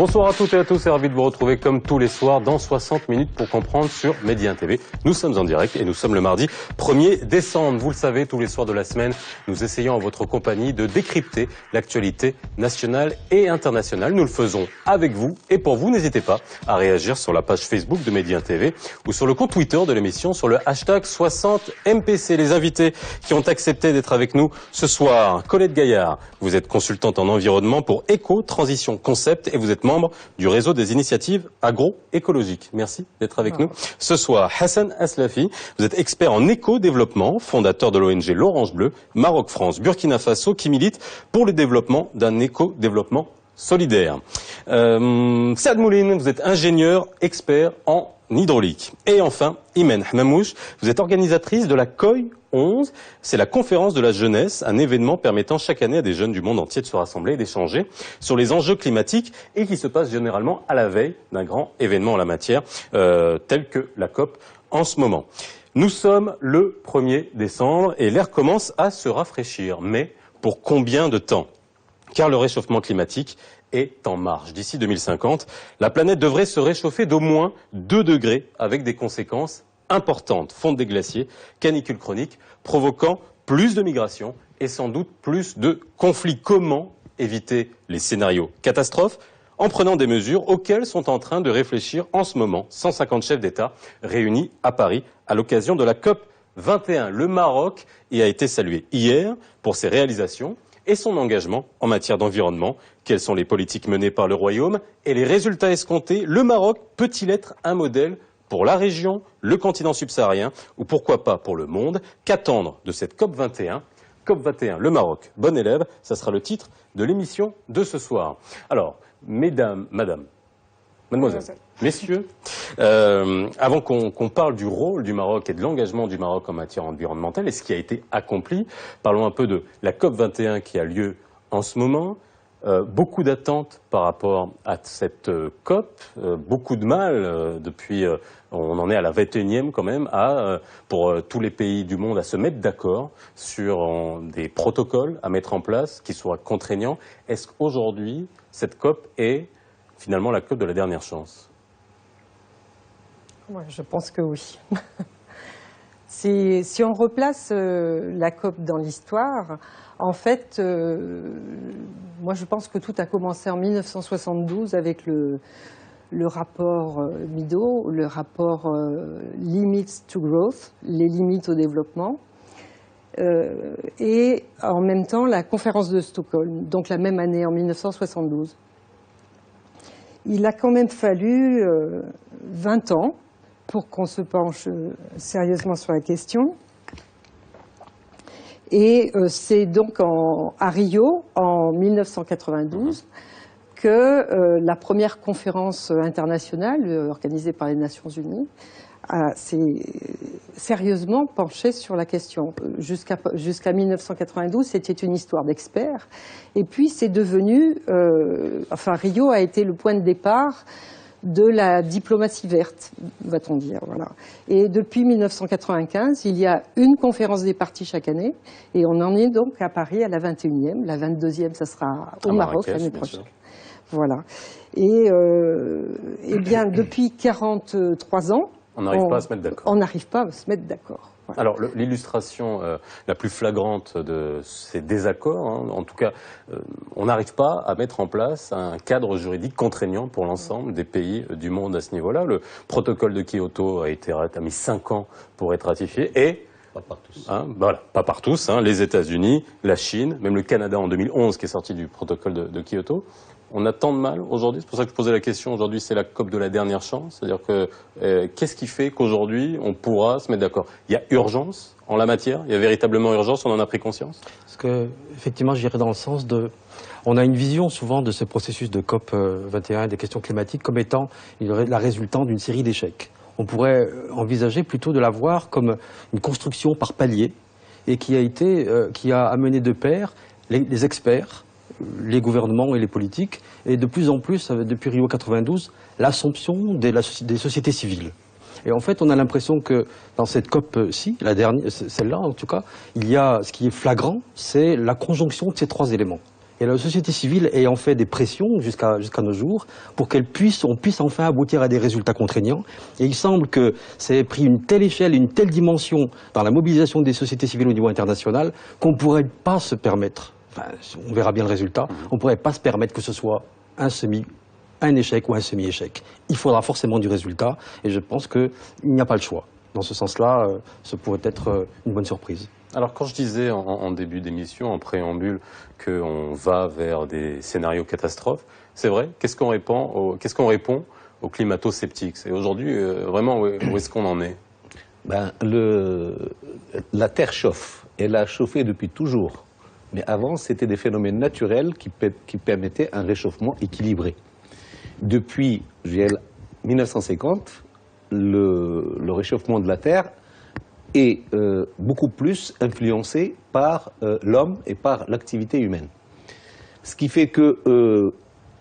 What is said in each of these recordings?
Bonsoir à toutes et à tous et ravi de vous retrouver comme tous les soirs dans 60 minutes pour comprendre sur Média TV. Nous sommes en direct et nous sommes le mardi 1er décembre. Vous le savez, tous les soirs de la semaine, nous essayons en votre compagnie de décrypter l'actualité nationale et internationale. Nous le faisons avec vous et pour vous. N'hésitez pas à réagir sur la page Facebook de Média TV ou sur le compte Twitter de l'émission sur le hashtag 60MPC. Les invités qui ont accepté d'être avec nous ce soir. Colette Gaillard, vous êtes consultante en environnement pour Éco Transition Concept et vous êtes membre du réseau des initiatives agroécologiques. Merci d'être avec nous. Ce soir, Hassan Aslafi, vous êtes expert en éco-développement, fondateur de l'ONG L'Orange Bleu, Maroc France, Burkina Faso, qui milite pour le développement d'un éco-développement solidaire. Saad Mouline, vous êtes ingénieur, expert en hydraulique. Et enfin, Imen Hamamouche, vous êtes organisatrice de la COI 11, c'est la conférence de la jeunesse, un événement permettant chaque année à des jeunes du monde entier de se rassembler et d'échanger sur les enjeux climatiques et qui se passe généralement à la veille d'un grand événement en la matière, tel que la COP en ce moment. Nous sommes le 1er décembre et l'air commence à se rafraîchir. Mais pour combien de temps? Car le réchauffement climatique est en marche. D'ici 2050, la planète devrait se réchauffer d'au moins 2 degrés avec des conséquences importantes. Fonte des glaciers, canicule chronique, provoquant plus de migration et sans doute plus de conflits. Comment éviter les scénarios catastrophes? En prenant des mesures auxquelles sont en train de réfléchir en ce moment 150 chefs d'État réunis à Paris à l'occasion de la COP 21. Le Maroc y a été salué hier pour ses réalisations et son engagement en matière d'environnement. Quelles sont les politiques menées par le Royaume et les résultats escomptés? Le Maroc peut-il être un modèle pour la région, le continent subsaharien ou pourquoi pas pour le monde? Qu'attendre de cette COP 21? COP 21, le Maroc, bon élève, ça sera le titre de l'émission de ce soir. Alors, mesdames, mademoiselles, messieurs, avant qu'on parle du rôle du Maroc et de l'engagement du Maroc en matière environnementale et ce qui a été accompli, parlons un peu de la COP 21 qui a lieu en ce moment. Beaucoup d'attentes par rapport à cette COP, beaucoup de mal depuis, on en est à la 21e quand même, pour tous les pays du monde à se mettre d'accord sur des protocoles à mettre en place qui soient contraignants. Est-ce qu'aujourd'hui, cette COP est finalement la COP de la dernière chance? Ouais, je pense que oui. Si on replace la COP dans l'histoire, en fait, moi je pense que tout a commencé en 1972 avec le rapport Mido, le rapport Limits to Growth, les limites au développement, et en même temps la conférence de Stockholm, donc la même année en 1972. Il a quand même fallu 20 ans pour qu'on se penche sérieusement sur la question. Et c'est donc à Rio, en 1992, que la première conférence internationale organisée par les Nations Unies s'est sérieusement penchée sur la question. Jusqu'à 1992, c'était une histoire d'experts. Et puis c'est devenu, Rio a été le point de départ de la diplomatie verte, va-t-on dire. Voilà. Et depuis 1995, il y a une conférence des parties chaque année, et on en est donc à Paris à la 21e. La 22e, ça sera au Maroc l'année prochaine. Voilà. Et bien, depuis 43 ans, on n'arrive pas à se mettre d'accord. On n'arrive pas à se mettre d'accord. Voilà. Alors, l'illustration la plus flagrante de ces désaccords, en tout cas, on n'arrive pas à mettre en place un cadre juridique contraignant pour l'ensemble des pays du monde à ce niveau-là. Le protocole de Kyoto a mis 5 ans pour être ratifié et... Pas par tous. Voilà, pas par tous. Les États-Unis, la Chine, même le Canada en 2011 qui est sorti du protocole de Kyoto. On a tant de mal aujourd'hui, c'est pour ça que je posais la question, aujourd'hui c'est la COP de la dernière chance, c'est-à-dire que qu'est-ce qui fait qu'aujourd'hui on pourra se mettre d'accord? Il y a urgence en la matière, il y a véritablement urgence, on en a pris conscience? Parce que, effectivement, j'irais dans le sens de... On a une vision souvent de ce processus de COP 21 et des questions climatiques comme étant la résultante d'une série d'échecs. On pourrait envisager plutôt de la voir comme une construction par palier et qui a amené de pair les experts, les gouvernements et les politiques, et de plus en plus, depuis Rio 92, l'assomption des sociétés civiles. Et en fait, on a l'impression que dans cette COP-ci, celle-là en tout cas, il y a ce qui est flagrant, c'est la conjonction de ces 3 éléments. Et la société civile ayant fait des pressions jusqu'à nos jours pour on puisse enfin aboutir à des résultats contraignants. Et il semble que ça ait pris une telle échelle, une telle dimension dans la mobilisation des sociétés civiles au niveau international qu'on ne pourrait pas se permettre, enfin, on verra bien le résultat, on ne pourrait pas se permettre que ce soit un échec ou un semi-échec. Il faudra forcément du résultat et je pense qu'il n'y a pas le choix. Dans ce sens-là, ce pourrait être une bonne surprise. Alors quand je disais en début d'émission, en préambule, qu'on va vers des scénarios catastrophes, c'est vrai, qu'est-ce qu'on répond aux climato-sceptiques? Et aujourd'hui, vraiment, où est-ce qu'on en est? La Terre chauffe, elle a chauffé depuis toujours. Mais avant, c'était des phénomènes naturels qui permettaient un réchauffement équilibré. Depuis 1950, le réchauffement de la Terre est beaucoup plus influencé par l'homme et par l'activité humaine. Ce qui fait que,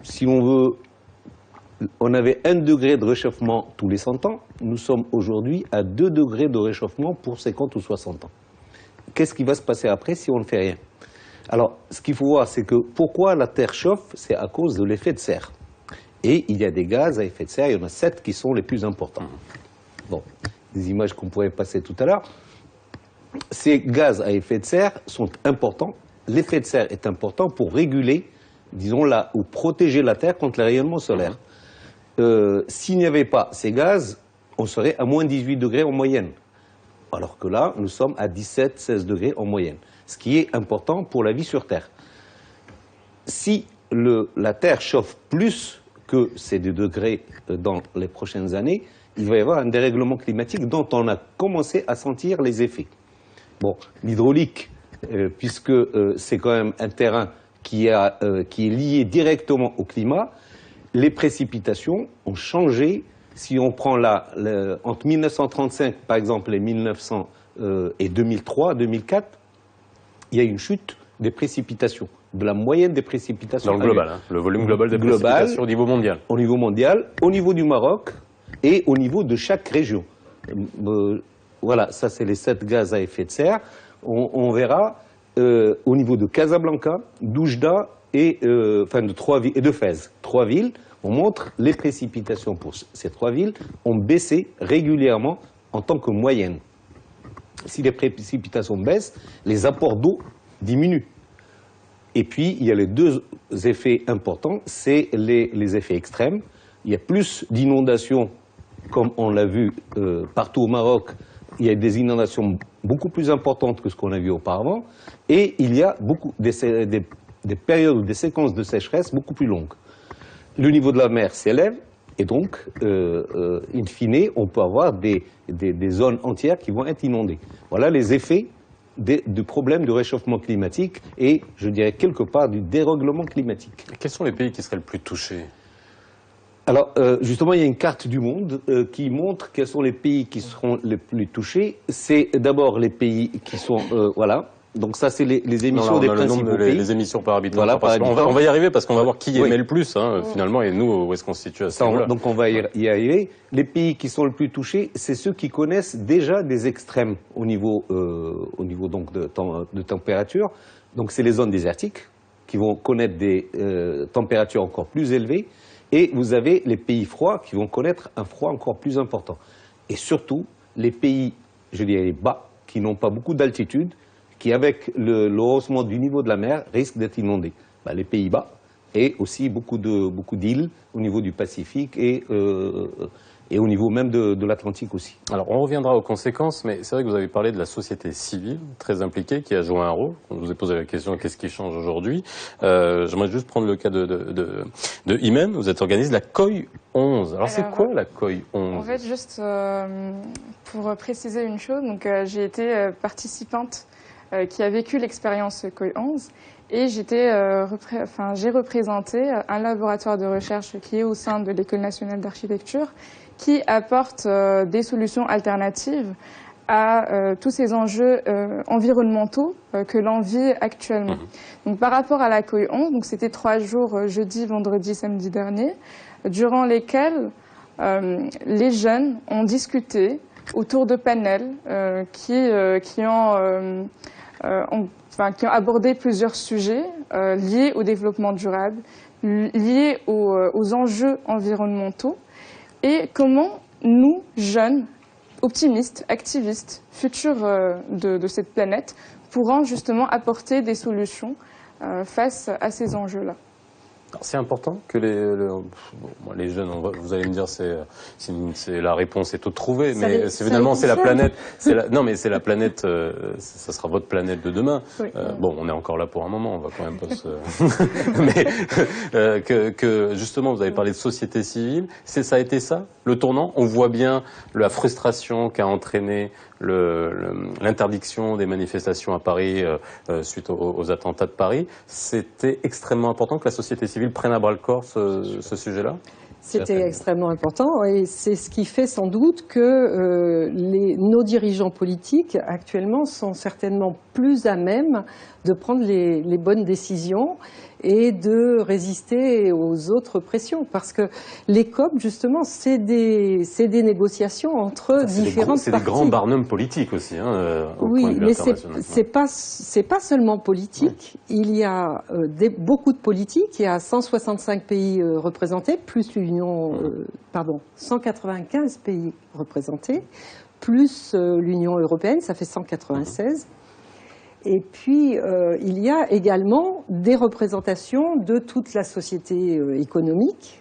si on veut, on avait 1 degré de réchauffement tous les 100 ans, nous sommes aujourd'hui à 2 degrés de réchauffement pour 50 ou 60 ans. Qu'est-ce qui va se passer après si on ne fait rien? Alors, ce qu'il faut voir, c'est que pourquoi la Terre chauffe, c'est à cause de l'effet de serre. Et il y a des gaz à effet de serre, il y en a 7 qui sont les plus importants. Bon, des images qu'on pourrait passer tout à l'heure. Ces gaz à effet de serre sont importants. L'effet de serre est important pour réguler, disons là, ou protéger la Terre contre les rayonnements solaires. S'il n'y avait pas ces gaz, on serait à moins 18 degrés en moyenne. Alors que là, nous sommes à 17-16 degrés en moyenne. Ce qui est important pour la vie sur Terre. Si la Terre chauffe plus que ces 2 degrés dans les prochaines années, il va y avoir un dérèglement climatique dont on a commencé à sentir les effets. Bon, l'hydraulique, puisque c'est quand même un terrain qui est lié directement au climat, les précipitations ont changé. Si on prend entre 1935, par exemple, et 2003, 2004, il y a une chute des précipitations, de la moyenne des précipitations. Dans le global, le volume global des précipitations au niveau mondial. Au niveau mondial, au niveau du Maroc et au niveau de chaque région. Voilà, ça c'est les 7 gaz à effet de serre. On verra au niveau de Casablanca, d'Oujda et de Fès. 3 villes, on montre les précipitations pour ces 3 villes ont baissé régulièrement en tant que moyenne. Si les précipitations baissent, les apports d'eau diminuent. Et puis, il y a les 2 effets importants, c'est les effets extrêmes. Il y a plus d'inondations, comme on l'a vu partout au Maroc. Il y a des inondations beaucoup plus importantes que ce qu'on a vu auparavant. Et il y a des périodes ou des séquences de sécheresse beaucoup plus longues. Le niveau de la mer s'élève. Et donc, in fine, on peut avoir des zones entières qui vont être inondées. Voilà les effets du problème de réchauffement climatique et, je dirais, quelque part, du dérèglement climatique. Quels sont les pays qui seraient le plus touchés? Alors, justement, il y a une carte du monde qui montre quels sont les pays qui seront les plus touchés. C'est d'abord les pays qui sont... voilà. Donc ça, c'est les émissions des principaux pays. Les émissions par habitant. Voilà, on va y arriver parce qu'on va voir qui émet le plus, finalement, et nous, où est-ce qu'on se situe à ce niveau-là. Donc on va y arriver. Les pays qui sont le plus touchés, c'est ceux qui connaissent déjà des extrêmes au niveau donc de température. Donc c'est les zones désertiques qui vont connaître des températures encore plus élevées. Et vous avez les pays froids qui vont connaître un froid encore plus important. Et surtout, les pays, je dirais, bas, qui n'ont pas beaucoup d'altitude, qui, avec le haussement du niveau de la mer, risquent d'être inondés. Les Pays-Bas et aussi beaucoup d'îles au niveau du Pacifique et au niveau même de l'Atlantique aussi. Alors, on reviendra aux conséquences, mais c'est vrai que vous avez parlé de la société civile, très impliquée, qui a joué un rôle. Je vous ai posé la question, qu'est-ce qui change aujourd'hui? J'aimerais juste prendre le cas de Imen. Vous êtes organisé la COI 11. Alors, c'est quoi la COI 11? En fait, juste pour préciser une chose, j'ai été participante qui a vécu l'expérience COI 11 et j'ai représenté un laboratoire de recherche qui est au sein de l'École nationale d'architecture qui apporte des solutions alternatives à tous ces enjeux environnementaux que l'on vit actuellement. Donc, par rapport à la COI 11, c'était 3 jours, jeudi, vendredi, samedi dernier, durant lesquels les jeunes ont discuté autour de panels qui ont qui ont abordé plusieurs sujets liés au développement durable, liés aux enjeux environnementaux, et comment nous, jeunes, optimistes, activistes, futurs de cette planète, pourront justement apporter des solutions face à ces enjeux-là. C'est important que les jeunes, vous allez me dire, la réponse est toute trouvée, mais finalement c'est la planète. Non, mais c'est la planète. Ça sera votre planète de demain. Oui. Bon, on est encore là pour un moment. On va quand même pas se. Mais que justement, vous avez parlé de société civile. Ça a été ça, le tournant. On voit bien la frustration qu'a entraîné l'interdiction des manifestations à Paris suite aux attentats de Paris. C'était extrêmement important que la société civile prenne à bras le corps ce sujet-là. C'était extrêmement important et c'est ce qui fait sans doute que nos dirigeants politiques actuellement sont certainement plus à même de prendre les bonnes décisions et de résister aux autres pressions. Parce que les COP, justement, c'est des négociations entre différentes parties. C'est des grands barnums politiques aussi, au oui, point de vue mais international. c'est pas seulement politique. Ouais. Il y a beaucoup de politiques. Il y a 165 pays représentés, plus l'Union, 195 pays représentés, plus l'Union européenne, ça fait 196. Et puis, il y a également des représentations de toute la société économique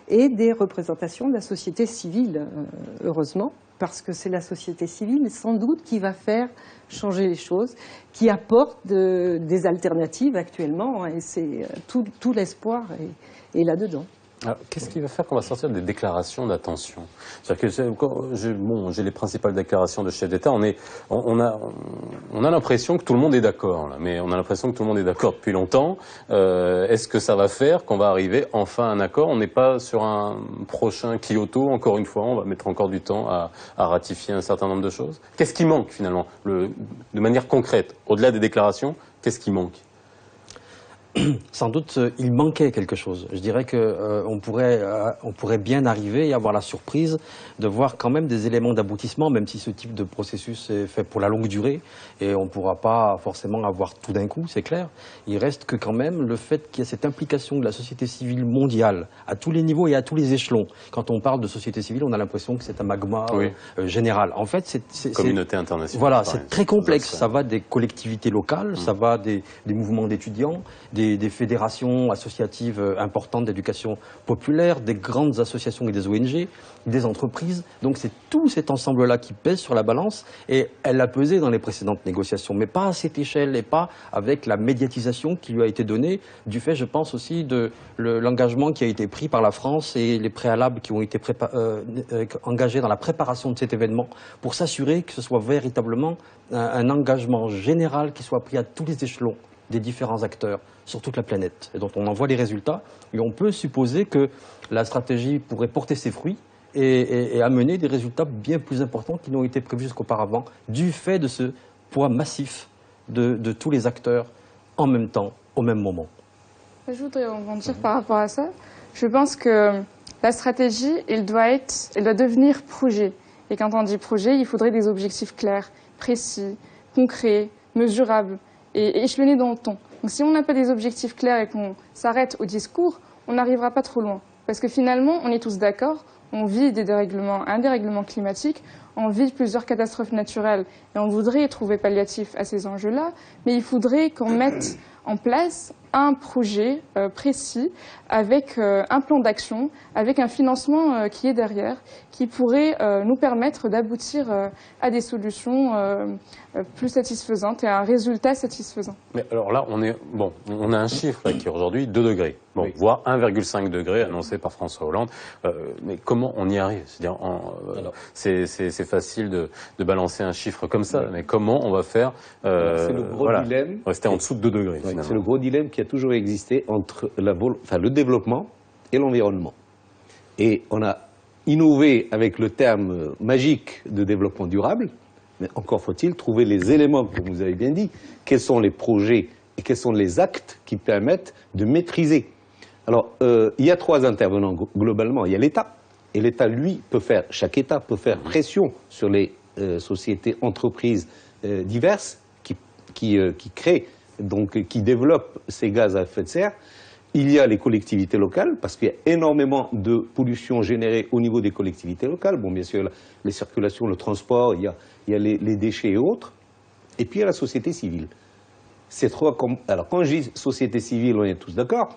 et des représentations de la société civile, heureusement, parce que c'est la société civile, sans doute, qui va faire changer les choses, qui apporte des alternatives actuellement, et c'est tout l'espoir est là-dedans. Alors, qu'est-ce qui va faire qu'on va sortir des déclarations d'intention? C'est-à-dire que j'ai les principales déclarations de chefs d'État. On a l'impression que tout le monde est d'accord, là, mais on a l'impression que tout le monde est d'accord depuis longtemps. Est-ce que ça va faire qu'on va arriver enfin à un accord? On n'est pas sur un prochain Kyoto, encore une fois, on va mettre encore du temps à ratifier un certain nombre de choses. Qu'est-ce qui manque finalement, de manière concrète, au-delà des déclarations, qu'est-ce qui manque? Sans doute, il manquait quelque chose. Je dirais que on pourrait bien arriver et avoir la surprise de voir quand même des éléments d'aboutissement, même si ce type de processus est fait pour la longue durée et on ne pourra pas forcément avoir tout d'un coup, c'est clair. Il reste que quand même le fait qu'il y ait cette implication de la société civile mondiale à tous les niveaux et à tous les échelons. Quand on parle de société civile, on a l'impression que c'est un magma général. En fait, c'est communauté internationale. Voilà, c'est très complexe. Ça va des collectivités locales, ça va des mouvements d'étudiants, des fédérations associatives importantes d'éducation populaire, des grandes associations et des ONG, des entreprises. Donc c'est tout cet ensemble-là qui pèse sur la balance et elle a pesé dans les précédentes négociations, mais pas à cette échelle et pas avec la médiatisation qui lui a été donnée du fait, je pense aussi, de l'engagement qui a été pris par la France et les préalables qui ont été engagés dans la préparation de cet événement pour s'assurer que ce soit véritablement un engagement général qui soit pris à tous les échelons des différents acteurs sur toute la planète et dont on en voit les résultats et on peut supposer que la stratégie pourrait porter ses fruits et amener des résultats bien plus importants qui n'ont été prévus jusqu'auparavant du fait de ce poids massif de tous les acteurs en même temps, au même moment. Je voudrais rebondir par rapport à ça. Je pense que la stratégie, elle doit devenir projet. Et quand on dit projet, il faudrait des objectifs clairs, précis, concrets, mesurables et échelonnés dans le temps. Donc si on n'a pas des objectifs clairs et qu'on s'arrête au discours, on n'arrivera pas trop loin. Parce que finalement, on est tous d'accord, on vit un dérèglement climatique, on vit plusieurs catastrophes naturelles et on voudrait trouver palliatif à ces enjeux-là, mais il faudrait qu'on mette en place un projet précis avec un plan d'action, avec un financement qui est derrière, qui pourrait nous permettre d'aboutir à des solutions plus satisfaisantes et à un résultat satisfaisant. Mais alors là, on a un chiffre là, qui est aujourd'hui 2 degrés, voire 1,5 degré annoncé par François Hollande. Mais comment on y arrive? C'est facile de balancer un chiffre comme ça, mais comment on va faire c'est le gros dilemme. Rester en dessous de 2 degrés. C'est le gros dilemme qui a toujours existé entre le développement et l'environnement. Et on a innové avec le terme magique de développement durable, mais encore faut-il trouver les éléments, comme vous avez bien dit, quels sont les projets et quels sont les actes qui permettent de maîtriser. Alors, il y a 3 intervenants globalement. Il y a l'État, et l'État, lui, chaque État peut faire pression sur les sociétés, entreprises diverses créent, donc qui développent ces gaz à effet de serre. Il y a les collectivités locales, parce qu'il y a énormément de pollution générée au niveau des collectivités locales. Bon, bien sûr, les circulations, le transport, il y a les déchets et autres. Et puis, il y a la société civile. Alors, quand je dis société civile, on est tous d'accord,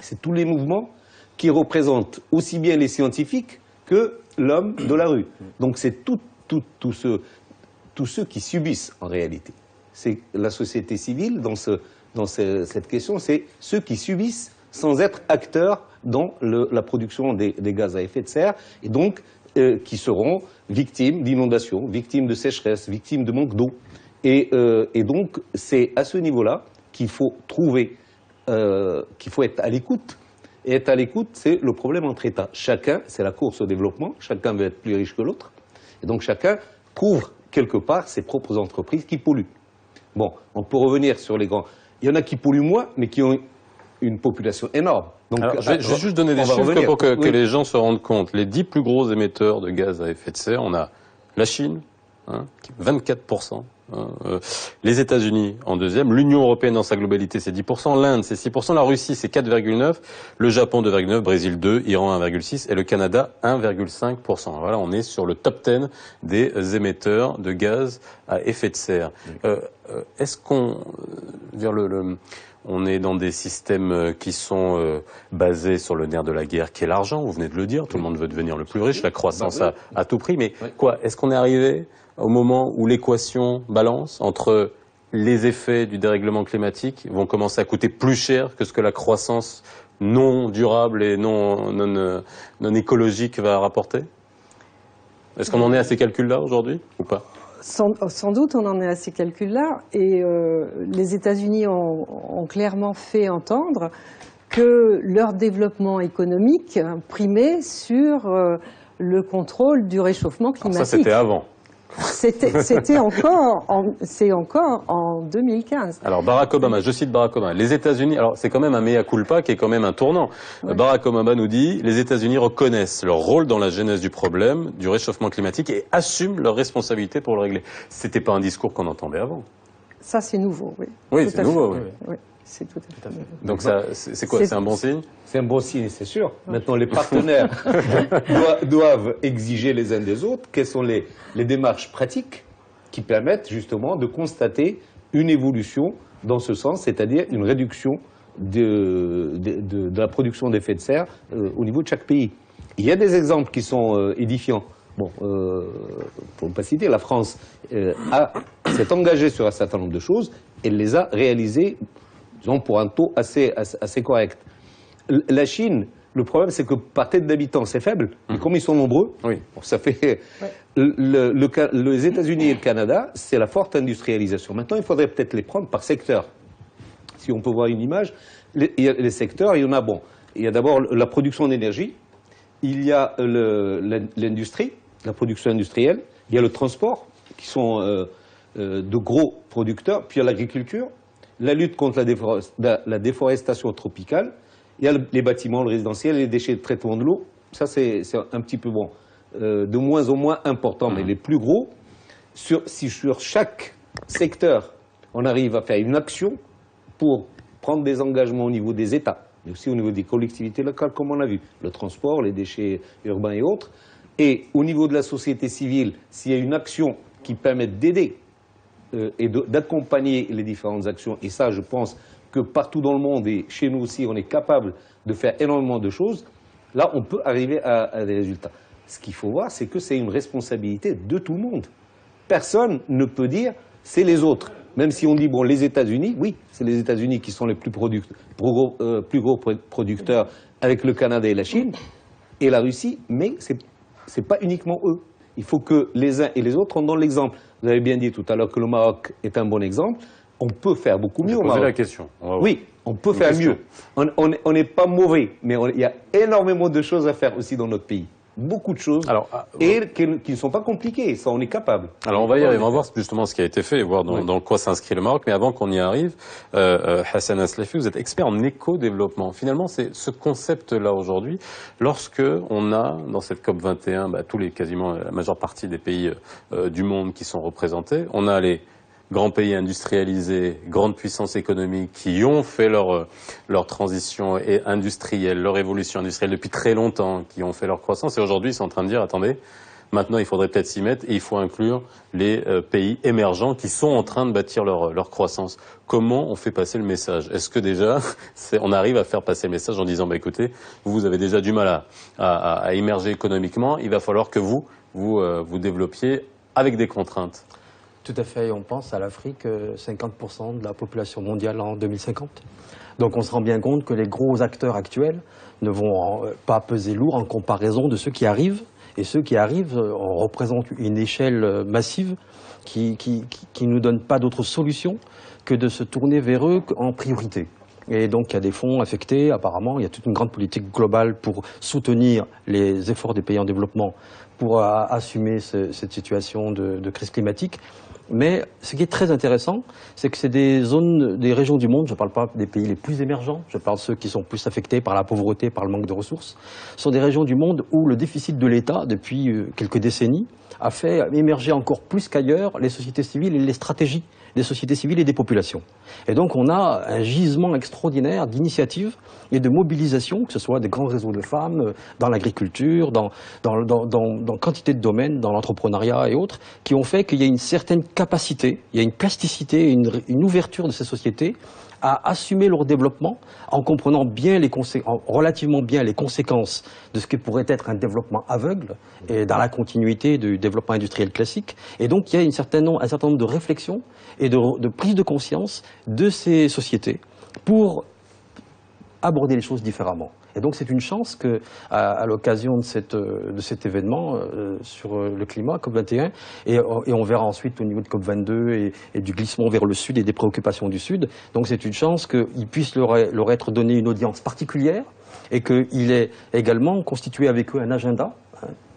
c'est tous les mouvements qui représentent aussi bien les scientifiques que l'homme de la rue. Donc, c'est tous ceux qui subissent, en réalité. C'est la société civile, dans cette question, c'est ceux qui subissent sans être acteurs dans la production des gaz à effet de serre, et donc qui seront victimes d'inondations, victimes de sécheresse, victimes de manque d'eau. Et donc, c'est à ce niveau-là qu'il faut trouver, qu'il faut être à l'écoute. Et être à l'écoute, c'est le problème entre États. Chacun, c'est la course au développement, chacun veut être plus riche que l'autre, et donc chacun couvre quelque part ses propres entreprises qui polluent. Bon, on peut revenir sur les grands. Il y en a qui polluent moins, mais qui ont une population énorme. Donc, alors, je vais juste donner des chiffres pour que les gens se rendent compte. Les 10 plus gros émetteurs de gaz à effet de serre, on a la Chine, 24%. Les États-Unis en deuxième, l'Union européenne dans sa globalité c'est 10%, l'Inde c'est 6%, la Russie c'est 4,9%, le Japon 2,9%, Brésil 2%, Iran 1,6% et le Canada 1,5%. Voilà, on est sur le top 10 des émetteurs de gaz à effet de serre. Est-ce qu'on on est dans des systèmes qui sont basés sur le nerf de la guerre, qui est l'argent, vous venez de le dire, tout le monde veut devenir le plus riche, la croissance à tout prix, mais quoi, est-ce qu'on est arrivé au moment où l'équation balance entre les effets du dérèglement climatique vont commencer à coûter plus cher que ce que la croissance non durable et non écologique va rapporter? Est-ce qu'on en est à ces calculs-là aujourd'hui ou pas? Sans doute, on en est à ces calculs-là. Et les États-Unis ont clairement fait entendre que leur développement économique primait sur le contrôle du réchauffement climatique. Alors ça, c'était avant. C'est encore en 2015. Alors Barack Obama, je cite Barack Obama, les États-Unis, alors c'est quand même un mea culpa qui est quand même un tournant. Ouais. Barack Obama nous dit, les États-Unis reconnaissent leur rôle dans la genèse du problème du réchauffement climatique et assument leur responsabilité pour le régler. C'était pas un discours qu'on entendait avant. Ça c'est nouveau, oui. Oui, c'est nouveau, oui. Oui. C'est tout à fait. Donc ça, c'est quoi? C'est un bon signe? C'est un bon signe, c'est sûr. Maintenant, les partenaires doivent exiger les uns des autres quelles sont les démarches pratiques qui permettent justement de constater une évolution dans ce sens, c'est-à-dire une réduction de la production d'effets de serre au niveau de chaque pays. Il y a des exemples qui sont édifiants. Bon, pour ne pas citer, la France s'est engagée sur un certain nombre de choses et les a réalisées, disons, pour un taux assez correct. La Chine, le problème, c'est que par tête d'habitant, c'est faible. Mais comme ils sont nombreux, bon, ça fait... les États-Unis et le Canada, c'est la forte industrialisation. Maintenant, il faudrait peut-être les prendre par secteur. Si on peut voir une image, les secteurs, il y en a, bon, il y a d'abord la production d'énergie, il y a l'industrie, la production industrielle, il y a le transport, qui sont de gros producteurs, puis il y a l'agriculture, la lutte contre la déforestation tropicale, il y a les bâtiments, le résidentiel, les déchets de traitement de l'eau. Ça, c'est un petit peu bon, de moins en moins important, mais les plus gros. Si sur chaque secteur, on arrive à faire une action pour prendre des engagements au niveau des États, mais aussi au niveau des collectivités locales, comme on a vu, le transport, les déchets urbains et autres, et au niveau de la société civile, s'il y a une action qui permette d'aider et d'accompagner les différentes actions, et ça, je pense que partout dans le monde, et chez nous aussi, on est capable de faire énormément de choses, là, on peut arriver à des résultats. Ce qu'il faut voir, c'est que c'est une responsabilité de tout le monde. Personne ne peut dire « c'est les autres ». Même si on dit, bon, les États-Unis, oui, c'est les États-Unis qui sont les plus gros producteurs avec le Canada et la Chine, et la Russie, mais c'est pas uniquement eux. Il faut que les uns et les autres en donnent l'exemple. Vous avez bien dit tout à l'heure que le Maroc est un bon exemple. On peut faire beaucoup mieux au Maroc. La question. Oui, on peut faire mieux. On n'est pas mauvais, mais il y a énormément de choses à faire aussi dans notre pays. Beaucoup de choses, et qui ne sont pas compliquées, ça on est capable. Alors on va y arriver, on va voir justement ce qui a été fait et voir dans quoi s'inscrit le Maroc, mais avant qu'on y arrive, Hassan Aslafi, vous êtes expert en éco-développement. Finalement, c'est ce concept-là aujourd'hui, lorsque on a dans cette COP21, quasiment la majeure partie des pays du monde qui sont représentés, on a les grands pays industrialisés, grandes puissances économiques qui ont fait leur transition industrielle, leur évolution industrielle depuis très longtemps, qui ont fait leur croissance, et aujourd'hui ils sont en train de dire, attendez, maintenant il faudrait peut-être s'y mettre et il faut inclure les pays émergents qui sont en train de bâtir leur croissance. Comment on fait passer le message? Est-ce que déjà on arrive à faire passer le message en disant, bah, écoutez, vous avez déjà du mal à émerger économiquement, il va falloir que vous développiez avec des contraintes? Tout à fait, on pense à l'Afrique, 50% de la population mondiale en 2050. Donc on se rend bien compte que les gros acteurs actuels ne vont pas peser lourd en comparaison de ceux qui arrivent. Et ceux qui arrivent représentent une échelle massive qui ne nous donne pas d'autre solution que de se tourner vers eux en priorité. Et donc il y a des fonds affectés, apparemment, il y a toute une grande politique globale pour soutenir les efforts des pays en développement pour assumer cette situation de crise climatique. Mais ce qui est très intéressant, c'est que c'est des zones, des régions du monde, je ne parle pas des pays les plus émergents, je parle de ceux qui sont plus affectés par la pauvreté, par le manque de ressources, ce sont des régions du monde où le déficit de l'État, depuis quelques décennies, a fait émerger encore plus qu'ailleurs les sociétés civiles et les stratégies des sociétés civiles et des populations. Et donc on a un gisement extraordinaire d'initiatives et de mobilisation, que ce soit des grands réseaux de femmes, dans l'agriculture, dans quantité de domaines, dans l'entrepreneuriat et autres, qui ont fait qu'il y a une certaine capacité, il y a une plasticité, une ouverture de ces sociétés à assumer leur développement en comprenant bien relativement bien les conséquences de ce que pourrait être un développement aveugle et dans la continuité du développement industriel classique. Et donc il y a un certain nombre de réflexions et de prise de conscience de ces sociétés pour aborder les choses différemment. Et donc c'est une chance que, à l'occasion de cet événement sur le climat, COP21, et on verra ensuite au niveau de COP22 et du glissement vers le Sud et des préoccupations du Sud, donc c'est une chance qu'il puisse leur être donné une audience particulière et qu'il ait également constitué avec eux un agenda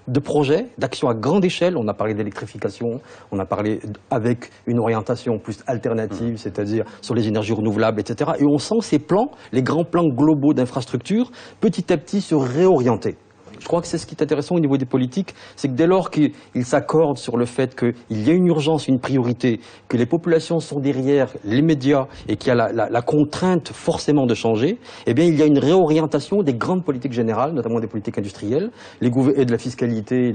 de projets, d'actions à grande échelle. On a parlé d'électrification, on a parlé avec une orientation plus alternative, c'est-à-dire sur les énergies renouvelables, etc. Et on sent ces plans, les grands plans globaux d'infrastructures, petit à petit se réorienter. Je crois que c'est ce qui est intéressant au niveau des politiques, c'est que dès lors qu'ils s'accordent sur le fait qu'il y a une urgence, une priorité, que les populations sont derrière les médias et qu'il y a la contrainte forcément de changer, eh bien il y a une réorientation des grandes politiques générales, notamment des politiques industrielles, et de la fiscalité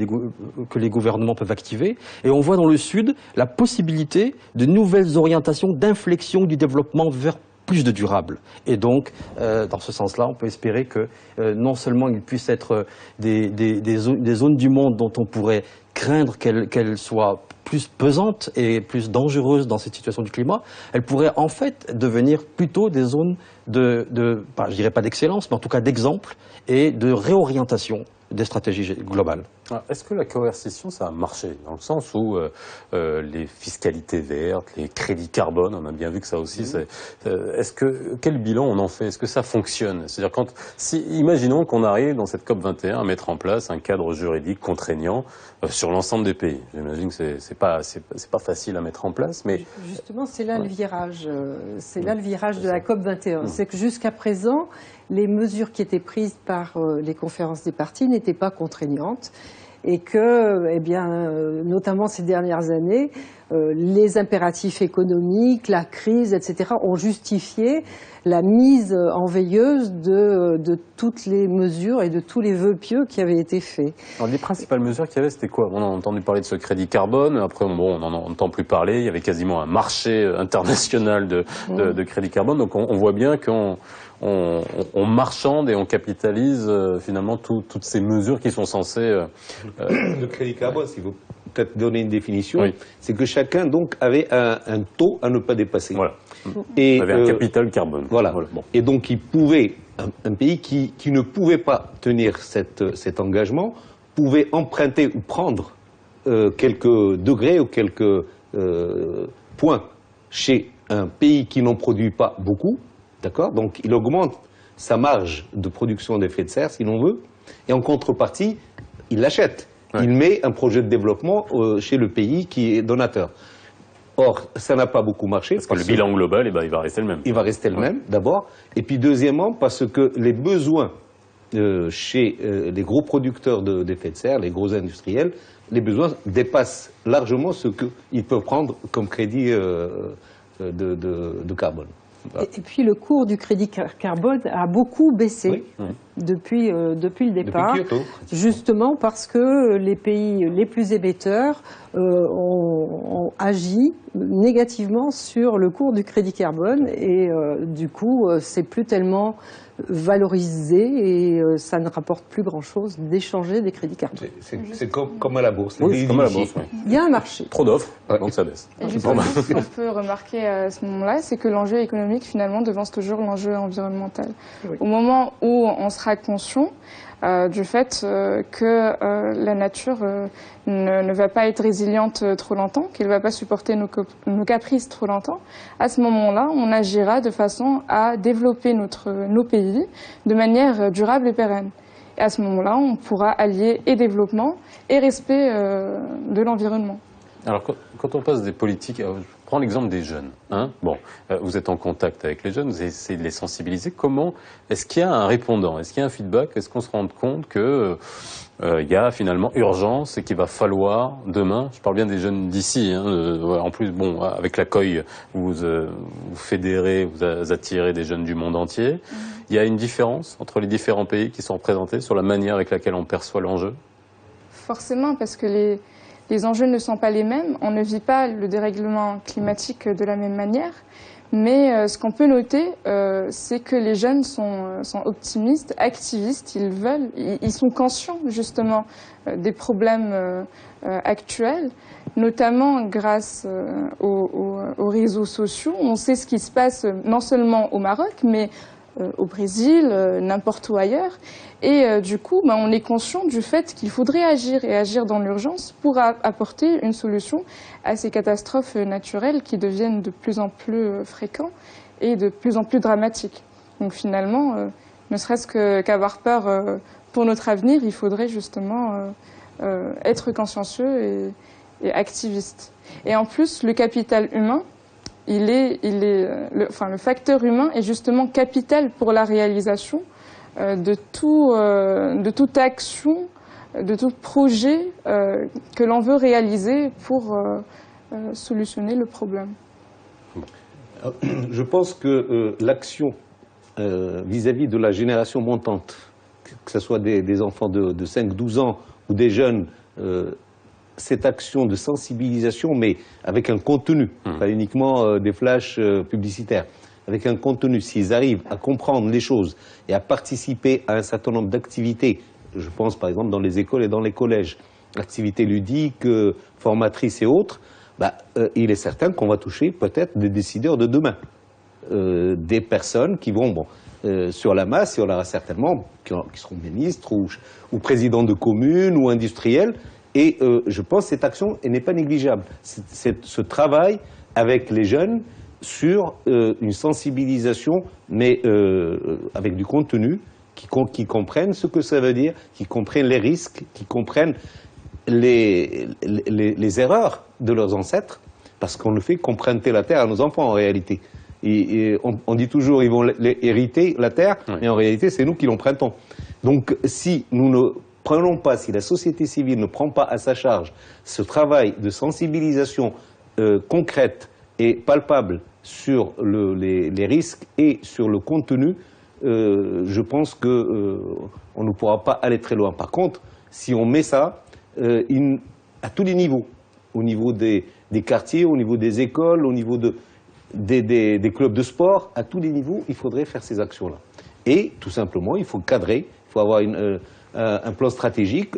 que les gouvernements peuvent activer. Et on voit dans le Sud la possibilité de nouvelles orientations, d'inflexion du développement vers plus de durable. Et donc, dans ce sens-là, on peut espérer que non seulement il puisse être des zones du monde dont on pourrait craindre qu'elles soient plus pesantes et plus dangereuses dans cette situation du climat, elles pourraient en fait devenir plutôt des zones je dirais pas d'excellence, mais en tout cas d'exemple et de réorientation des stratégies globales. Est-ce que la coercition, ça a marché? Dans le sens où les fiscalités vertes, les crédits carbone, on a bien vu que ça aussi, quel bilan on en fait? Est-ce que ça fonctionne? C'est-à-dire imaginons qu'on arrive dans cette COP21 à mettre en place un cadre juridique contraignant sur l'ensemble des pays. J'imagine que c'est pas facile à mettre en place, mais... Justement, c'est là le virage. C'est là le virage de la COP21. C'est que jusqu'à présent, les mesures qui étaient prises par les conférences des parties n'étaient pas contraignantes et que, notamment ces dernières années, les impératifs économiques, la crise, etc., ont justifié la mise en veilleuse de toutes les mesures et de tous les vœux pieux qui avaient été faits. Alors, les principales mesures qu'il y avait, c'était quoi? On a entendu parler de ce crédit carbone, après on n'en entend plus parler, il y avait quasiment un marché international de crédit carbone, donc on voit bien qu'on marchande et on capitalise finalement toutes ces mesures qui sont censées... Le crédit carbone, si vous peut-être donner une définition, oui. C'est que chacun donc avait un taux à ne pas dépasser. Voilà. Et, on avait un capital carbone. Voilà. Bon. Et donc il pouvait, un pays qui ne pouvait pas tenir cet engagement, pouvait emprunter ou prendre quelques degrés ou quelques points chez un pays qui n'en produit pas beaucoup, d'accord? Donc il augmente sa marge de production d'effets de serre, si l'on veut, et en contrepartie, il l'achète. Ouais. Il met un projet de développement chez le pays qui est donateur. Or, ça n'a pas beaucoup marché. Parce que le bilan global, il va rester le même. Il va rester le même, d'abord. Et puis, deuxièmement, parce que les besoins chez les gros producteurs d'effets de serre, les gros industriels, les besoins dépassent largement ce qu'ils peuvent prendre comme crédit de carbone. Voilà. Et puis le cours du crédit carbone a beaucoup baissé depuis le départ, depuis Kyoto, justement parce que les pays les plus émetteurs ont agi négativement sur le cours du crédit carbone et du coup c'est plus tellement valorisé et ça ne rapporte plus grand-chose d'échanger des crédits carbone. C'est comme à la bourse. Oui, c'est comme à la bourse. Oui. Il y a un marché. Trop d'offres, donc ça baisse. Et justement, ce qu'on peut remarquer à ce moment-là, c'est que l'enjeu économique, finalement, devance toujours l'enjeu environnemental. Oui. Au moment où on sera conscient du fait que la nature ne va pas être résiliente trop longtemps, qu'elle ne va pas supporter nos caprices trop longtemps, à ce moment-là, on agira de façon à développer nos pays de manière durable et pérenne. Et à ce moment-là, on pourra allier et développement et respect de l'environnement. Alors, quand on passe des politiques, je prends l'exemple des jeunes. Hein, bon, vous êtes en contact avec les jeunes, vous essayez de les sensibiliser. Comment est-ce qu'il y a un répondant? Est-ce qu'il y a un feedback? Est-ce qu'on se rend compte que il y a finalement urgence et qu'il va falloir demain, je parle bien des jeunes d'ici, hein, en plus, bon, avec la COI, vous fédérez, vous attirez des jeunes du monde entier. Il y a une différence entre les différents pays qui sont représentés sur la manière avec laquelle on perçoit l'enjeu? Forcément, parce que les enjeux ne sont pas les mêmes. On ne vit pas le dérèglement climatique de la même manière. Mais ce qu'on peut noter, c'est que les jeunes sont optimistes, activistes. Ils sont conscients justement des problèmes actuels, notamment grâce aux réseaux sociaux. On sait ce qui se passe non seulement au Maroc, mais au Brésil, n'importe où ailleurs. Et du coup, on est conscient du fait qu'il faudrait agir et agir dans l'urgence pour apporter une solution à ces catastrophes naturelles qui deviennent de plus en plus fréquentes et de plus en plus dramatiques. Donc finalement, ne serait-ce qu'avoir peur pour notre avenir, il faudrait justement être consciencieux et activiste. Et en plus, le capital humain, le facteur humain est justement capital pour la réalisation de toute action, de tout projet que l'on veut réaliser pour solutionner le problème. Je pense que l'action vis-à-vis de la génération montante, que ce soit des enfants de 5-12 ans ou des jeunes, cette action de sensibilisation, mais avec un contenu, pas uniquement des flashs publicitaires, avec un contenu, s'ils arrivent à comprendre les choses et à participer à un certain nombre d'activités, je pense par exemple dans les écoles et dans les collèges, activités ludiques, formatrices et autres, il est certain qu'on va toucher peut-être des décideurs de demain, des personnes qui vont, sur la masse, il y en aura certainement qui seront ministres ou présidents de communes ou industriels. Et je pense que cette action n'est pas négligeable. C'est ce travail avec les jeunes sur une sensibilisation, mais avec du contenu, qui comprennent ce que ça veut dire, qui comprennent les risques, qui comprennent les erreurs de leurs ancêtres, parce qu'on ne fait qu'emprunter la terre à nos enfants en réalité. Et on dit toujours ils vont hériter la terre, mais en réalité c'est nous qui l'empruntons. Donc si nous ne prenons pas, si la société civile ne prend pas à sa charge ce travail de sensibilisation concrète et palpable sur les risques et sur le contenu, je pense qu'on ne pourra pas aller très loin. Par contre, si on met ça à tous les niveaux, au niveau des quartiers, au niveau des écoles, au niveau des clubs de sport, à tous les niveaux, il faudrait faire ces actions-là. Et tout simplement, il faut cadrer, il faut avoir un plan stratégique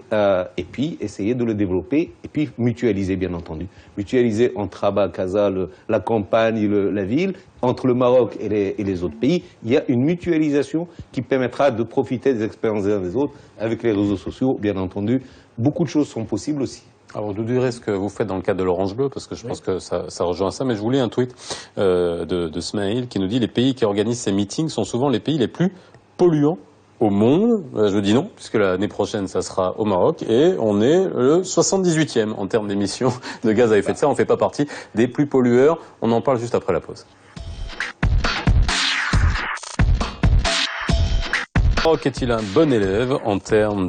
et puis essayer de le développer et puis mutualiser, bien entendu. Mutualiser entre Rabat, Casa, la campagne, la ville, entre le Maroc et les autres pays. Il y a une mutualisation qui permettra de profiter des expériences des uns des autres avec les réseaux sociaux, bien entendu. Beaucoup de choses sont possibles aussi. Alors, je vous dirai ce que vous faites dans le cadre de l'Orange Bleu, parce que je pense que ça rejoint ça, mais je voulais un tweet de Smaïl qui nous dit « Les pays qui organisent ces meetings sont souvent les pays les plus polluants au monde ». Je dis non, puisque l'année prochaine, ça sera au Maroc, et on est le 78e en termes d'émissions de gaz à effet de serre. On ne fait pas partie des plus pollueurs. On en parle juste après la pause. Maroc est-il un bon élève en termes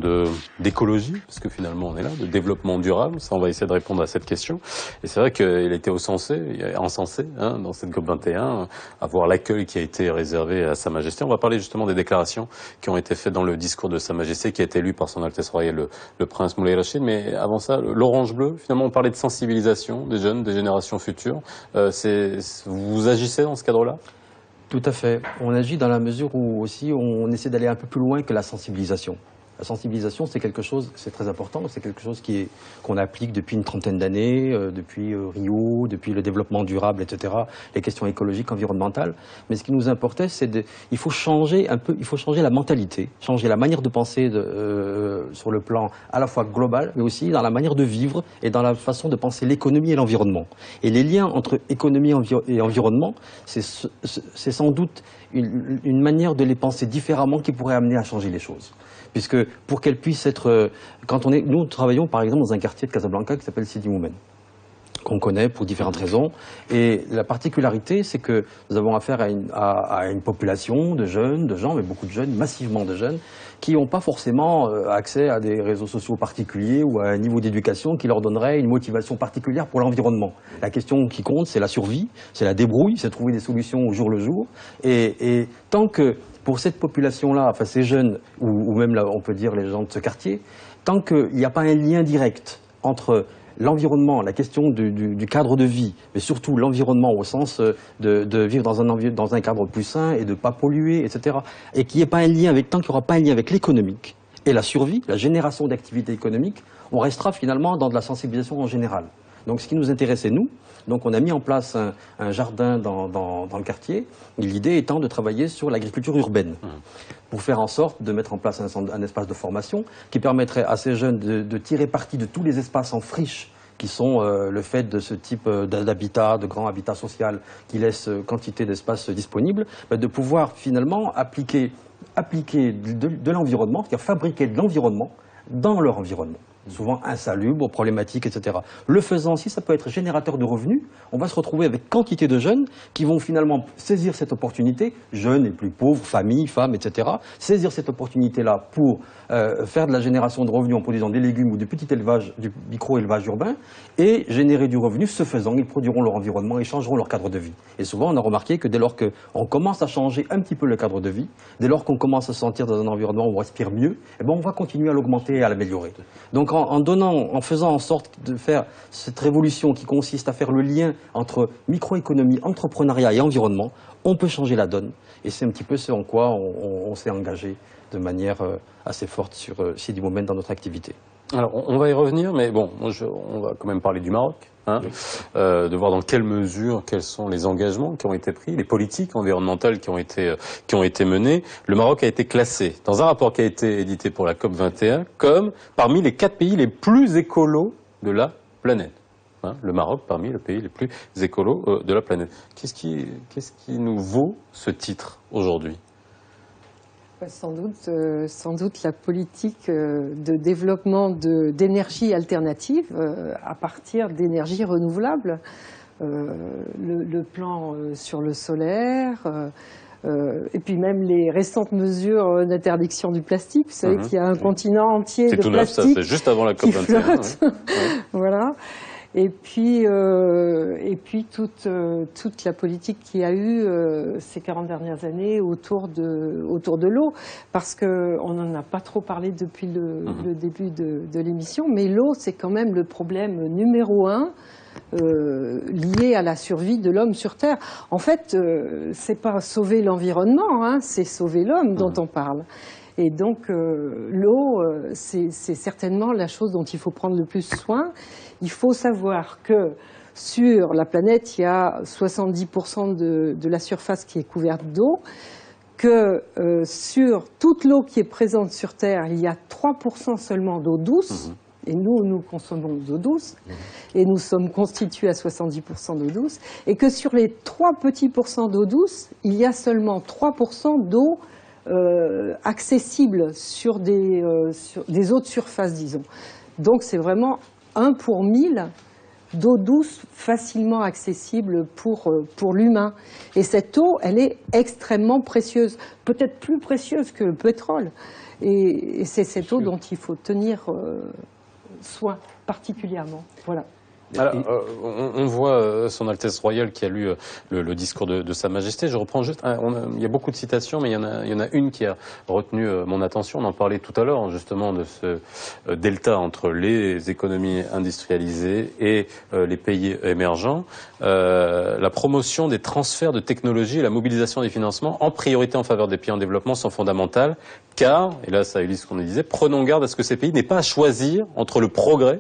d'écologie, parce que finalement on est là, de développement durable? Ça, on va essayer de répondre à cette question. Et c'est vrai qu'il a été encensé dans cette COP21, à voir l'accueil qui a été réservé à Sa Majesté. On va parler justement des déclarations qui ont été faites dans le discours de Sa Majesté, qui a été lu par son Altesse Royale le Prince Moulay Rachid. Mais avant ça, l'orange bleu, finalement on parlait de sensibilisation des jeunes, des générations futures. Vous agissez dans ce cadre-là? Tout à fait. On agit dans la mesure où aussi on essaie d'aller un peu plus loin que la sensibilisation. La sensibilisation, c'est quelque chose, c'est très important, c'est quelque chose qu'on applique depuis une trentaine d'années, depuis Rio, depuis le développement durable, etc., les questions écologiques, environnementales. Mais ce qui nous importait, il faut changer la mentalité, changer la manière de penser sur le plan à la fois global, mais aussi dans la manière de vivre et dans la façon de penser l'économie et l'environnement. Et les liens entre économie et environnement, c'est sans doute une manière de les penser différemment qui pourrait amener à changer les choses. Puisque pour qu'elle puisse être... Nous travaillons par exemple dans un quartier de Casablanca qui s'appelle Sidi Moumen, qu'on connaît pour différentes raisons. Et la particularité, c'est que nous avons affaire à une population de jeunes, de gens, mais beaucoup de jeunes, massivement de jeunes, qui n'ont pas forcément accès à des réseaux sociaux particuliers ou à un niveau d'éducation qui leur donnerait une motivation particulière pour l'environnement. La question qui compte, c'est la survie, c'est la débrouille, c'est trouver des solutions au jour le jour. Et tant que pour cette population-là, enfin ces jeunes, ou même là, on peut dire les gens de ce quartier, tant qu'il n'y a pas un lien direct entre l'environnement, la question du cadre de vie, mais surtout l'environnement au sens de vivre dans un cadre plus sain et de ne pas polluer, etc., et qu'il n'y ait pas un lien tant qu'il n'y aura pas un lien avec l'économique et la survie, la génération d'activités économiques, on restera finalement dans de la sensibilisation en général. Donc ce qui nous intéressait, nous, donc on a mis en place un jardin dans le quartier, l'idée étant de travailler sur l'agriculture urbaine, pour faire en sorte de mettre en place un espace de formation qui permettrait à ces jeunes de tirer parti de tous les espaces en friche qui sont le fait de ce type d'habitat, de grand habitat social qui laisse quantité d'espace disponible, de pouvoir finalement appliquer de l'environnement, c'est-à-dire fabriquer de l'environnement dans leur environnement. Souvent insalubres, problématiques, etc. Le faisant, si ça peut être générateur de revenus, on va se retrouver avec quantité de jeunes qui vont finalement saisir cette opportunité, jeunes et plus pauvres, familles, femmes, etc., saisir cette opportunité-là pour faire de la génération de revenus en produisant des légumes ou du petit élevage, du micro-élevage urbain, et générer du revenu. Ce faisant, ils produiront leur environnement et changeront leur cadre de vie. Et souvent, on a remarqué que dès lors qu'on commence à changer un petit peu le cadre de vie, dès lors qu'on commence à se sentir dans un environnement où on respire mieux, eh ben, on va continuer à l'augmenter et à l'améliorer. Donc en faisant en sorte de faire cette révolution qui consiste à faire le lien entre microéconomie, entrepreneuriat et environnement, on peut changer la donne. Et c'est un petit peu ce en quoi on s'est engagé de manière assez forte sur Sidi Moumen dans notre activité. Alors, on va y revenir, mais bon, on va quand même parler du Maroc, de voir dans quelle mesure, quels sont les engagements qui ont été pris, les politiques environnementales qui ont été menées. Le Maroc a été classé, dans un rapport qui a été édité pour la COP21, comme parmi les 4 pays les plus écolos de la planète. Le Maroc parmi les pays les plus écolos de la planète. Qu'est-ce qui nous vaut ce titre aujourd'hui ? Sans doute la politique de développement d'énergie alternative à partir d'énergies renouvelables. Le plan sur le solaire, et puis même les récentes mesures d'interdiction du plastique. Vous savez qu'il y a un continent entier de plastique. C'est tout neuf, ça, c'est juste avant la COP21. Ouais. Voilà. Et puis toute la politique qu'il y a eu ces 40 dernières années autour de l'eau, parce qu'on n'en a pas trop parlé depuis le début de l'émission, mais l'eau, c'est quand même le problème numéro 1 lié à la survie de l'homme sur Terre. En fait, c'est pas sauver l'environnement, c'est sauver l'homme dont on parle. Et donc l'eau, c'est certainement la chose dont il faut prendre le plus soin. Il faut savoir que sur la planète, il y a 70% de la surface qui est couverte d'eau, que sur toute l'eau qui est présente sur Terre, il y a 3% seulement d'eau douce. Et nous consommons d'eau douce, et nous sommes constitués à 70% d'eau douce, et que sur les 3 petits pourcents d'eau douce, il y a seulement 3% d'eau accessible sur des eaux de surface, disons. Donc c'est vraiment 1 pour 1000 d'eau douce facilement accessible pour l'humain. Et cette eau, elle est extrêmement précieuse, peut-être plus précieuse que le pétrole. Et c'est cette eau dont il faut tenir soin particulièrement. Voilà. Alors, on voit Son Altesse Royale qui a lu le discours de Sa Majesté. Je reprends juste, il y a beaucoup de citations, mais il y en a une qui a retenu mon attention. On en parlait tout à l'heure, justement, de ce delta entre les économies industrialisées et les pays émergents. La promotion des transferts de technologies et la mobilisation des financements en priorité en faveur des pays en développement sont fondamentales, car, et là ça illustre ce qu'on disait, prenons garde à ce que ces pays n'aient pas à choisir entre le progrès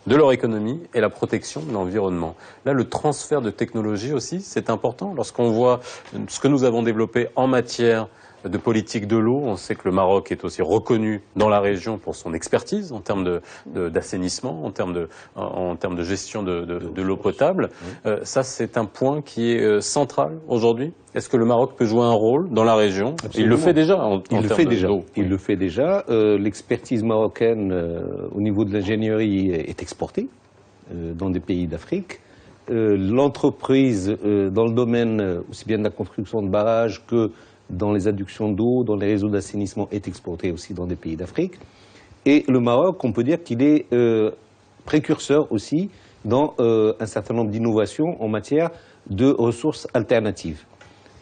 de leur économie et la protection de l'environnement. Là, le transfert de technologie aussi, c'est important. Lorsqu'on voit ce que nous avons développé en matière de politique de l'eau, on sait que le Maroc est aussi reconnu dans la région pour son expertise en termes d'assainissement, en termes de gestion de l'eau potable. Ça, c'est un point qui est central aujourd'hui. Est-ce que le Maroc peut jouer un rôle dans la région? Absolument. Il le fait déjà en Il le termes fait déjà. d'eau. Il le fait déjà. L'expertise marocaine au niveau de l'ingénierie est exportée dans des pays d'Afrique. L'entreprise dans le domaine aussi bien de la construction de barrages que dans les adductions d'eau, dans les réseaux d'assainissement, est exportée aussi dans des pays d'Afrique. Et le Maroc, on peut dire qu'il est précurseur aussi dans un certain nombre d'innovations en matière de ressources alternatives.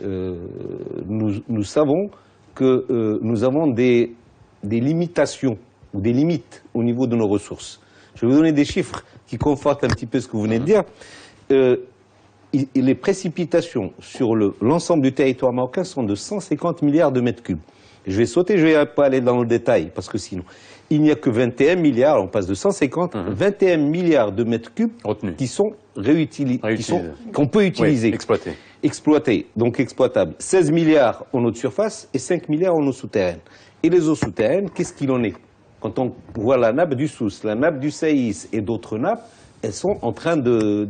Nous savons que nous avons des limitations ou des limites au niveau de nos ressources. Je vais vous donner des chiffres qui confortent un petit peu ce que vous venez de dire. Les précipitations sur l'ensemble du territoire marocain sont de 150 milliards de mètres cubes. Je vais sauter, je ne vais pas aller dans le détail, parce que sinon, il n'y a que 21 milliards, on passe de 150 à 21 milliards de mètres cubes qui sont qu'on peut utiliser. Oui, exploiter, donc exploitables. 16 milliards en eau de surface et 5 milliards en eau souterraine. Et les eaux souterraines, qu'est-ce qu'il en est? Quand on voit la nappe du Souss, la nappe du Saïs et d'autres nappes, elles sont en train de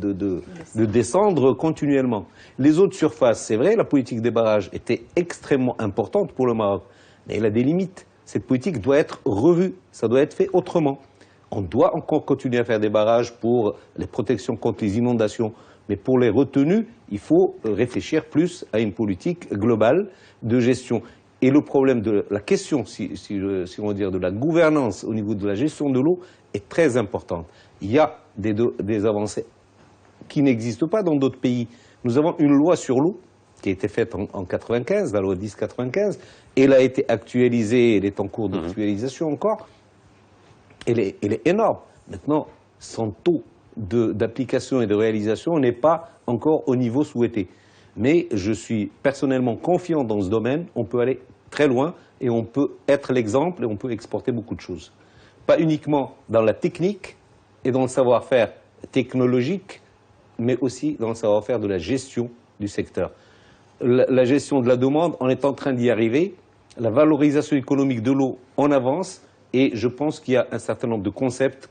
descendre continuellement. Les eaux de surface, c'est vrai, la politique des barrages était extrêmement importante pour le Maroc, mais elle a des limites. Cette politique doit être revue, ça doit être fait autrement. On doit encore continuer à faire des barrages pour les protections contre les inondations, mais pour les retenues, il faut réfléchir plus à une politique globale de gestion. Et le problème de la question, si on veut dire, de la gouvernance au niveau de la gestion de l'eau est très importante. Il y a des avancées qui n'existent pas dans d'autres pays. Nous avons une loi sur l'eau qui a été faite en 95, la loi 10-95. Elle a été actualisée, elle est en cours d'actualisation encore. Elle est énorme. Maintenant, son taux d'application et de réalisation n'est pas encore au niveau souhaité. Mais je suis personnellement confiant dans ce domaine. On peut aller très loin et on peut être l'exemple et on peut exporter beaucoup de choses. Pas uniquement dans la technique et dans le savoir-faire technologique, mais aussi dans le savoir-faire de la gestion du secteur. La gestion de la demande, on est en train d'y arriver. La valorisation économique de l'eau en avance. Et je pense qu'il y a un certain nombre de concepts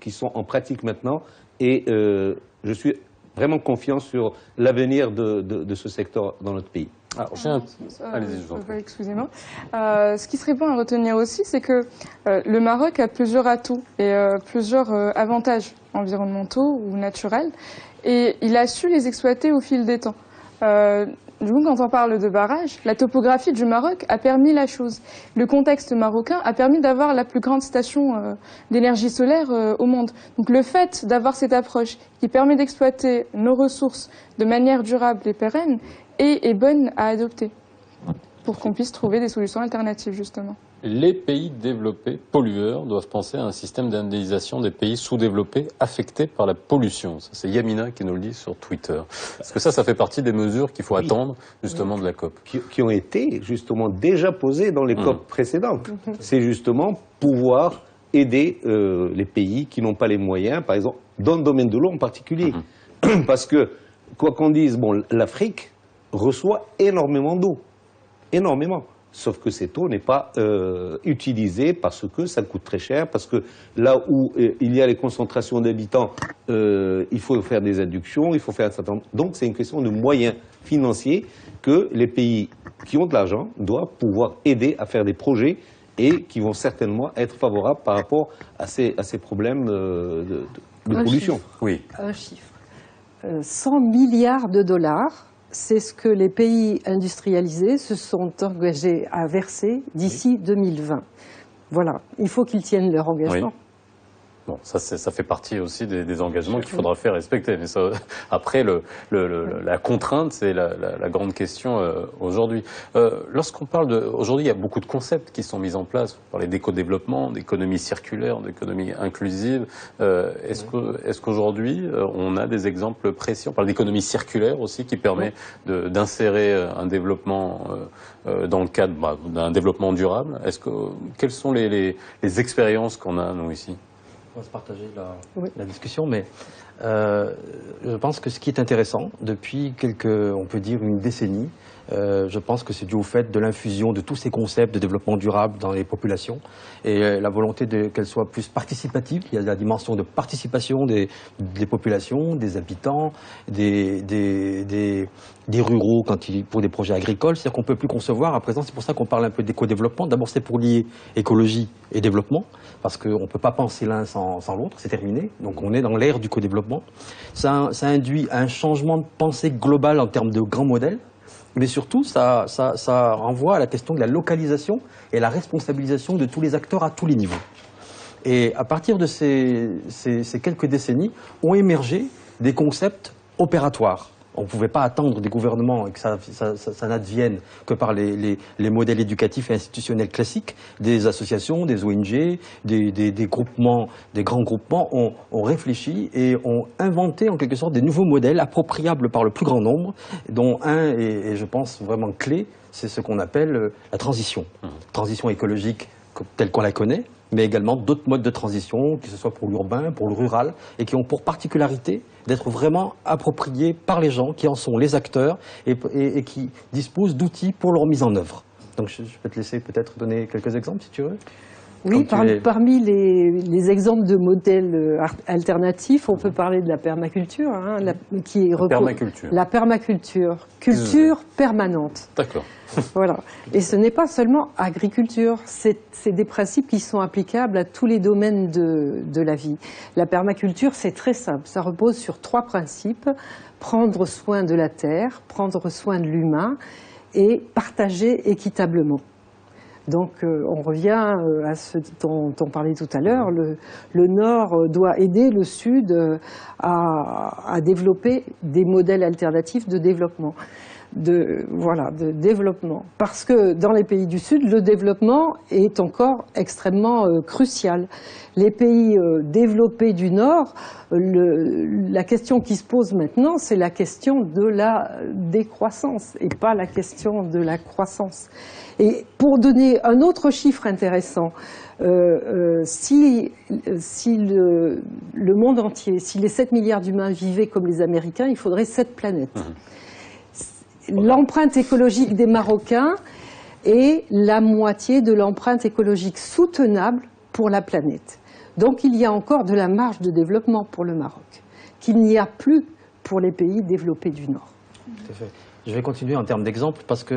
qui sont en pratique maintenant. Et je suis vraiment confiant sur l'avenir de ce secteur dans notre pays. Allez-y, je vous en prie. Excusez-moi. Ce qui serait bon à retenir aussi, c'est que le Maroc a plusieurs atouts et plusieurs avantages environnementaux ou naturels. Et il a su les exploiter au fil des temps. Du coup, quand on parle de barrage, la topographie du Maroc a permis la chose. Le contexte marocain a permis d'avoir la plus grande station d'énergie solaire au monde. Donc le fait d'avoir cette approche qui permet d'exploiter nos ressources de manière durable et pérenne est bonne à adopter pour qu'on puisse trouver des solutions alternatives, justement. Les pays développés pollueurs doivent penser à un système d'indemnisation des pays sous-développés affectés par la pollution. Ça, c'est Yamina qui nous le dit sur Twitter. Parce que ça fait partie des mesures qu'il faut attendre justement de la COP. Qui ont été justement déjà posées dans les COP précédentes. C'est justement pouvoir aider les pays qui n'ont pas les moyens, par exemple, dans le domaine de l'eau en particulier. Parce que, quoi qu'on dise, bon, l'Afrique reçoit énormément d'eau. Énormément. Sauf que cette eau n'est pas utilisée parce que ça coûte très cher, parce que là où il y a les concentrations d'habitants, il faut faire des adductions, il faut faire un certain nombre. Donc c'est une question de moyens financiers que les pays qui ont de l'argent doivent pouvoir aider à faire des projets et qui vont certainement être favorables par rapport à ces problèmes de Un pollution. chiffre. Oui. Un chiffre. 100 milliards de dollars, c'est ce que les pays industrialisés se sont engagés à verser d'ici 2020. Voilà, il faut qu'ils tiennent leur engagement. Oui. Bon, ça fait partie aussi des engagements qu'il faudra faire respecter. Mais ça, après, la contrainte, c'est la grande question aujourd'hui. Lorsqu'on parle aujourd'hui, il y a beaucoup de concepts qui sont mis en place. Vous parlez d'éco-développement, d'économie circulaire, d'économie inclusive. Est-ce qu'aujourd'hui, on a des exemples précis? On parle d'économie circulaire aussi, qui permet d'insérer un développement dans le cadre d'un développement durable. Quelles sont les expériences qu'on a, nous, ici? On va se partager la discussion, mais je pense que ce qui est intéressant, depuis on peut dire une décennie, je pense que c'est dû au fait de l'infusion de tous ces concepts de développement durable dans les populations et la volonté qu'elles soient plus participatives. Il y a la dimension de participation des populations, des habitants, des ruraux pour des projets agricoles. C'est-à-dire qu'on ne peut plus concevoir, à présent, c'est pour ça qu'on parle un peu d'éco-développement. D'abord, c'est pour lier écologie et développement, parce qu'on ne peut pas penser l'un sans l'autre, c'est terminé. Donc on est dans l'ère du co-développement. Ça induit un changement de pensée global en termes de grands modèles. Mais surtout, ça renvoie à la question de la localisation et la responsabilisation de tous les acteurs à tous les niveaux. Et à partir de ces quelques décennies, ont émergé des concepts opératoires. On ne pouvait pas attendre des gouvernements et que ça n'advienne que par les modèles éducatifs et institutionnels classiques. Des associations, des ONG, des groupements, des grands groupements ont réfléchi et ont inventé en quelque sorte des nouveaux modèles appropriables par le plus grand nombre, dont un est, je pense, vraiment clé, c'est ce qu'on appelle la transition. Transition écologique telle qu'on la connaît, mais également d'autres modes de transition, que ce soit pour l'urbain, pour le rural, et qui ont pour particularité d'être vraiment appropriés par les gens qui en sont les acteurs et qui disposent d'outils pour leur mise en œuvre. Donc je peux te laisser peut-être donner quelques exemples si tu veux. Oui, parmi les exemples de modèles alternatifs, on peut parler de la permaculture, la permaculture, culture permanente. D'accord. Voilà. Et ce n'est pas seulement agriculture, c'est des principes qui sont applicables à tous les domaines de la vie. La permaculture, c'est très simple, ça repose sur 3 principes: prendre soin de la terre, prendre soin de l'humain et partager équitablement. Donc on revient à ce dont on parlait tout à l'heure, le Nord doit aider le Sud à développer des modèles alternatifs de développement. Parce que dans les pays du Sud, le développement est encore extrêmement crucial. Les pays développés du Nord, la question qui se pose maintenant, c'est la question de la décroissance et pas la question de la croissance. Et pour donner un autre chiffre intéressant, si le monde entier, si les 7 milliards d'humains vivaient comme les Américains, il faudrait 7 planètes. L'empreinte écologique des Marocains est la moitié de l'empreinte écologique soutenable pour la planète. Donc il y a encore de la marge de développement pour le Maroc, qu'il n'y a plus pour les pays développés du Nord. Tout à fait. Je vais continuer en termes d'exemples parce que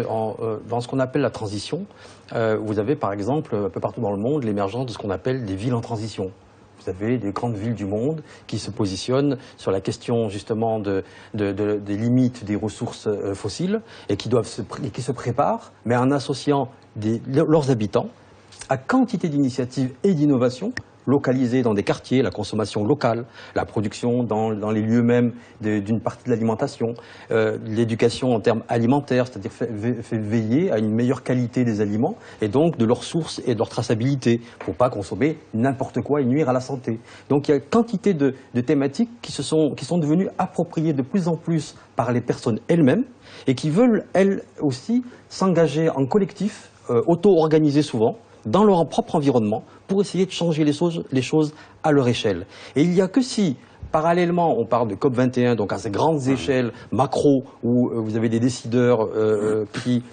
dans ce qu'on appelle la transition, vous avez par exemple un peu partout dans le monde l'émergence de ce qu'on appelle des villes en transition. Vous avez des grandes villes du monde qui se positionnent sur la question justement des limites des ressources fossiles et qui se préparent, mais en associant leurs habitants à quantité d'initiatives et d'innovations localisées dans des quartiers, la consommation locale, la production dans les lieux mêmes d'une partie de l'alimentation, l'éducation en termes alimentaires, c'est-à-dire fait veiller à une meilleure qualité des aliments et donc de leurs sources et de leur traçabilité pour pas consommer n'importe quoi et nuire à la santé. Donc il y a quantité de thématiques qui sont devenues appropriées de plus en plus par les personnes elles-mêmes et qui veulent elles aussi s'engager en collectif, auto-organisées souvent, dans leur propre environnement, pour essayer de changer les choses à leur échelle. Et il n'y a que si, parallèlement, on parle de COP21, donc à ces grandes échelles macro, où vous avez des décideurs qui,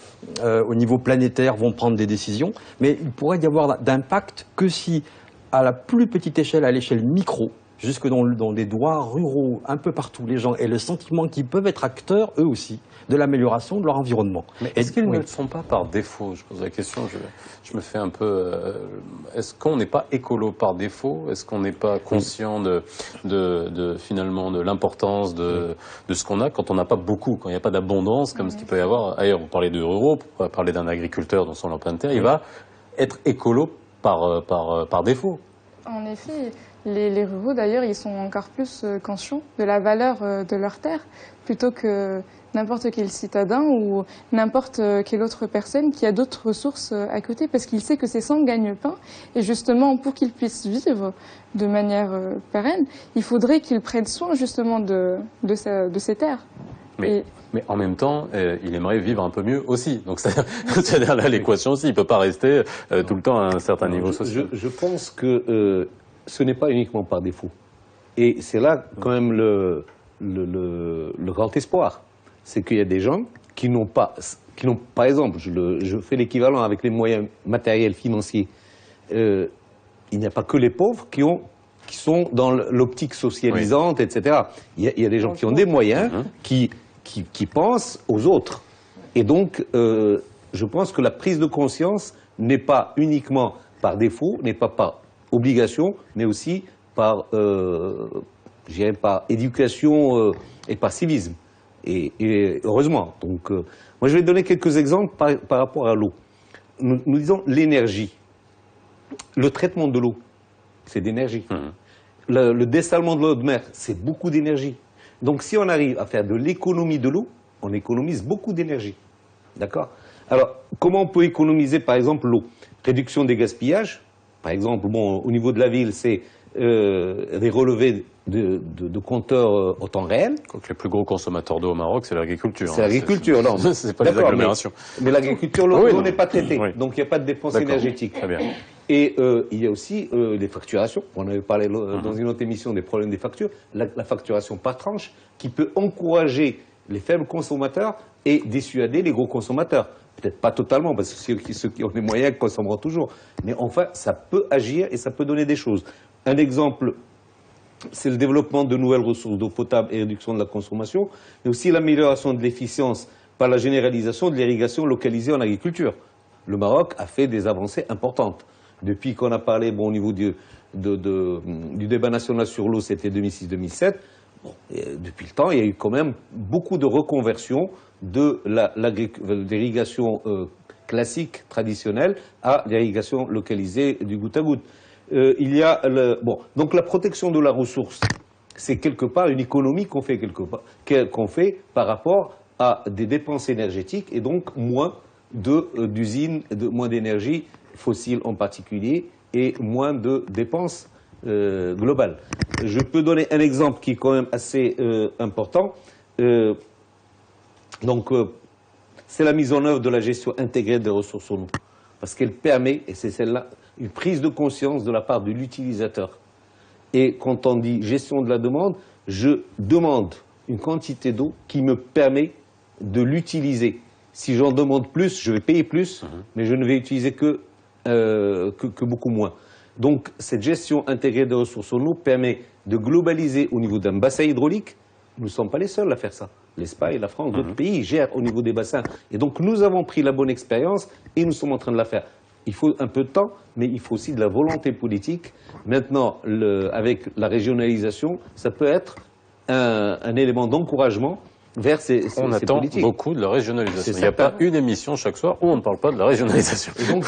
au niveau planétaire, vont prendre des décisions, mais il pourrait y avoir d'impact que si, à la plus petite échelle, à l'échelle micro, jusque dans des droits ruraux, un peu partout, les gens aient le sentiment qu'ils peuvent être acteurs, eux aussi, de l'amélioration de leur environnement. Mais est-ce qu'ils oui. ne le sont pas par défaut? Je pose la question, je me fais un peu... est-ce qu'on n'est pas écolo par défaut? Est-ce qu'on n'est pas conscient finalement de l'importance de ce qu'on a quand on n'a pas beaucoup, quand il n'y a pas d'abondance, comme ce qu'il peut y avoir ailleurs? Vous parlez de ruraux, pour parler d'un agriculteur dans son empreinte de terre, il va être écolo par défaut. En effet, les ruraux d'ailleurs, ils sont encore plus conscients de la valeur de leur terre plutôt que n'importe quel citadin ou n'importe quelle autre personne qui a d'autres ressources à côté, parce qu'il sait que c'est son gagne-pain. Et justement, pour qu'il puisse vivre de manière pérenne, il faudrait qu'il prenne soin justement de ses terres. Mais en même temps, il aimerait vivre un peu mieux aussi. Donc c'est-à-dire là, l'équation aussi, il ne peut pas rester tout le temps à un certain niveau social. Je pense que ce n'est pas uniquement par défaut. Et c'est là quand même le grand espoir. C'est qu'il y a des gens qui n'ont pas, par exemple, je fais l'équivalent avec les moyens matériels, financiers. Il n'y a pas que les pauvres qui sont dans l'optique socialisante, etc. Il y a des gens qui ont des moyens, qui pensent aux autres. Et donc, je pense que la prise de conscience n'est pas uniquement par défaut, n'est pas par obligation, mais aussi par éducation et par civisme. Et heureusement. Donc, moi, je vais donner quelques exemples par rapport à l'eau. Nous disons l'énergie. Le traitement de l'eau, c'est d'énergie. Le dessalement de l'eau de mer, c'est beaucoup d'énergie. Donc, si on arrive à faire de l'économie de l'eau, on économise beaucoup d'énergie. D'accord? Alors, comment on peut économiser, par exemple, l'eau? Réduction des gaspillages. Par exemple, au niveau de la ville, c'est des relevés de compteurs au temps réel. Les plus gros consommateurs d'eau au Maroc, c'est l'agriculture. C'est l'agriculture, non. C'est pas les agglomérations. Mais l'agriculture, l'eau n'est pas traitée. Oui. Donc, il n'y a pas de dépenses énergétiques. Très bien. Et il y a aussi les facturations. On avait parlé dans une autre émission des problèmes des factures. La facturation par tranche qui peut encourager les faibles consommateurs et dissuader les gros consommateurs. Peut-être pas totalement, parce que ceux qui ont les moyens consommeront toujours. Mais enfin, ça peut agir et ça peut donner des choses. Un exemple, c'est le développement de nouvelles ressources d'eau potable et réduction de la consommation, mais aussi l'amélioration de l'efficience par la généralisation de l'irrigation localisée en agriculture. Le Maroc a fait des avancées importantes. Depuis qu'on a parlé au niveau du débat national sur l'eau, c'était 2006-2007, depuis le temps, il y a eu quand même beaucoup de reconversion de l'irrigation classique, traditionnelle, à l'irrigation localisée du goutte à goutte. Donc la protection de la ressource, c'est quelque part une économie qu'on fait par rapport à des dépenses énergétiques et donc moins d'usines, moins d'énergie fossile en particulier et moins de dépenses globales. Je peux donner un exemple qui est quand même assez important. C'est la mise en œuvre de la gestion intégrée des ressources en eau. Parce qu'elle permet, et c'est celle-là, une prise de conscience de la part de l'utilisateur. Et quand on dit gestion de la demande, je demande une quantité d'eau qui me permet de l'utiliser. Si j'en demande plus, je vais payer plus, mais je ne vais utiliser que beaucoup moins. Donc cette gestion intégrée des ressources en eau permet de globaliser au niveau d'un bassin hydraulique. Nous ne sommes pas les seuls à faire ça. L'Espagne, la France, d'autres pays gèrent au niveau des bassins. Et donc nous avons pris la bonne expérience et nous sommes en train de la faire. Il faut un peu de temps, mais il faut aussi de la volonté politique. Maintenant, avec la régionalisation, ça peut être un élément d'encouragement vers ces politiques. On attend beaucoup de la régionalisation. Il n'y a pas une émission chaque soir où on ne parle pas de la régionalisation. Et donc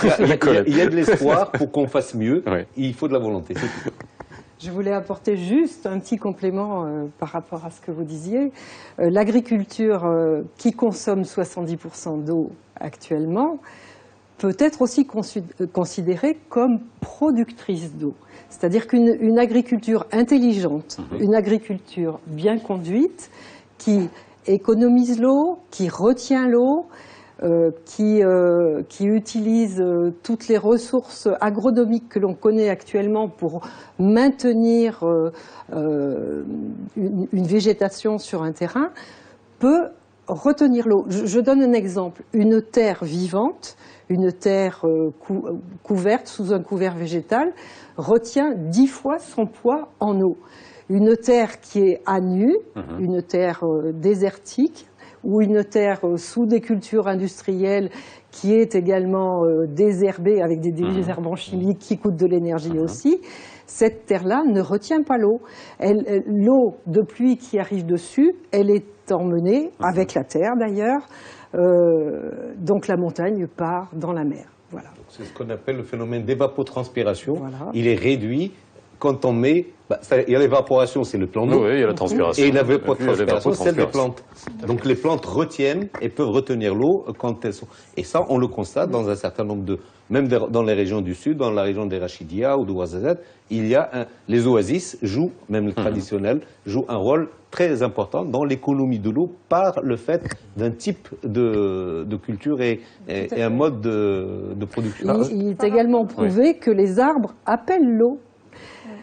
il y a de l'espoir pour qu'on fasse mieux. Oui. Il faut de la volonté. Je voulais apporter juste un petit complément par rapport à ce que vous disiez. L'agriculture qui consomme 70% d'eau actuellement peut être aussi considérée comme productrice d'eau. C'est-à-dire qu'une agriculture intelligente, une agriculture bien conduite, qui économise l'eau, qui retient l'eau, qui utilise toutes les ressources agronomiques que l'on connaît actuellement pour maintenir une végétation sur un terrain, peut retenir l'eau. Je donne un exemple. Une terre vivante, une terre couverte sous un couvert végétal, retient 10 fois son poids en eau. Une terre qui est à nu, une terre désertique, ou une terre sous des cultures industrielles qui est également désherbée avec des désherbants chimiques qui coûtent de l'énergie aussi, cette terre-là ne retient pas l'eau. L'eau de pluie qui arrive dessus, elle est emmenée, avec la terre d'ailleurs, donc la montagne part dans la mer. Voilà. C'est ce qu'on appelle le phénomène d'évapotranspiration. Voilà. Il est réduit quand on met... il y a l'évaporation, c'est le plan d'eau. Oui, il y a la transpiration. Et l'évapotranspiration, c'est celle des plantes. Donc les plantes retiennent et peuvent retenir l'eau quand elles sont... Et ça, on le constate dans un certain nombre de... Même dans les régions du Sud, dans la région des Rachidia ou de Ouarzazate, il y a les oasis jouent, même les traditionnels, jouent un rôle très important dans l'économie de l'eau par le fait d'un type de culture et un mode de production. Il est également prouvé que les arbres appellent l'eau.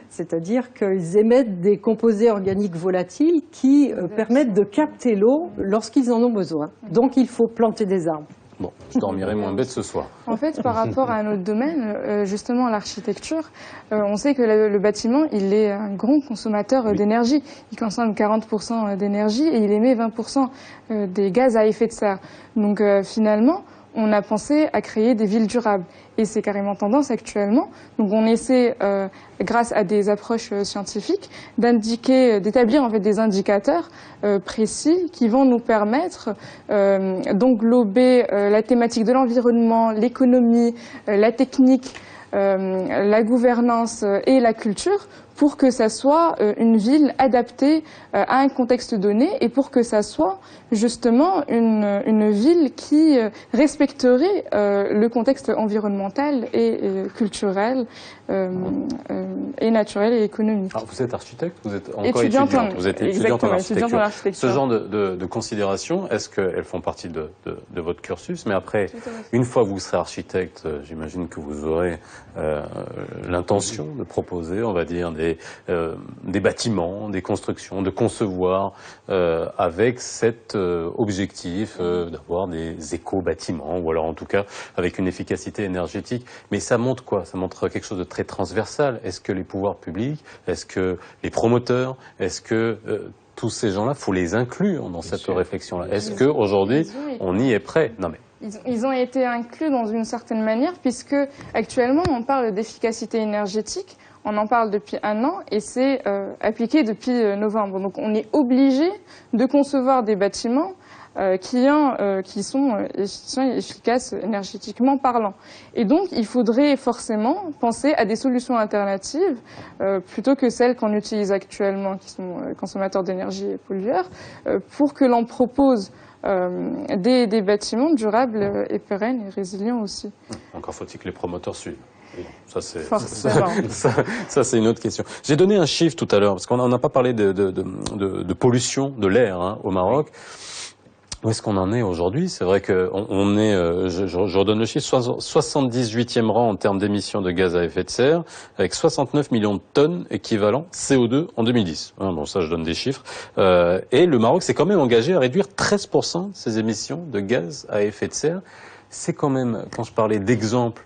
C'est-à-dire qu'ils émettent des composés organiques volatiles qui permettent de capter l'eau lorsqu'ils en ont besoin. Donc il faut planter des arbres. Bon, je dormirai moins bête ce soir. En fait, par rapport à un autre domaine, justement l'architecture, on sait que le bâtiment, il est un grand consommateur d'énergie. Il consomme 40% d'énergie et il émet 20% des gaz à effet de serre. Donc finalement, on a pensé à créer des villes durables. Et c'est carrément tendance actuellement. Donc on essaie, grâce à des approches scientifiques, d'établir en fait des indicateurs précis qui vont nous permettre d'englober la thématique de l'environnement, l'économie, la technique, la gouvernance et la culture pour que ça soit une ville adaptée à un contexte donné et pour que ça soit justement une ville qui respecterait le contexte environnemental et culturel et naturel et économique. Alors, vous êtes architecte, vous êtes encore étudiante, vous êtes étudiante en architecture. Ce genre de considérations, est-ce qu'elles font partie de votre cursus? Mais après, une fois que vous serez architecte, j'imagine que vous aurez l'intention de proposer, on va dire, des bâtiments, des constructions, de concevoir avec cet objectif d'avoir des éco-bâtiments, ou alors en tout cas avec une efficacité énergétique. Mais ça montre quoi? Ça montre quelque chose de très transversal. Est-ce que les pouvoirs publics, est-ce que les promoteurs, est-ce que tous ces gens-là, faut les inclure dans cette réflexion-là? Est-ce qu'aujourd'hui, on y est prêt? Non mais ils ont été inclus dans une certaine manière, puisque actuellement on parle d'efficacité énergétique, on en parle depuis 1 an et c'est appliqué depuis novembre. Donc on est obligé de concevoir des bâtiments qui sont efficaces énergétiquement parlant. Et donc il faudrait forcément penser à des solutions alternatives plutôt que celles qu'on utilise actuellement, qui sont consommateurs d'énergie et pollueurs, pour que l'on propose des bâtiments durables et pérennes et résilients aussi. Encore faut-il que les promoteurs suivent. Ça, c'est une autre question. J'ai donné un chiffre tout à l'heure, parce qu'on n'a pas parlé de pollution de l'air au Maroc. Où est-ce qu'on en est aujourd'hui? C'est vrai qu'on est, je redonne le chiffre, 78e rang en termes d'émissions de gaz à effet de serre, avec 69 millions de tonnes équivalent CO2 en 2010. Bon, ça, je donne des chiffres. Et le Maroc s'est quand même engagé à réduire 13% de ses émissions de gaz à effet de serre. C'est quand même, quand je parlais d'exemple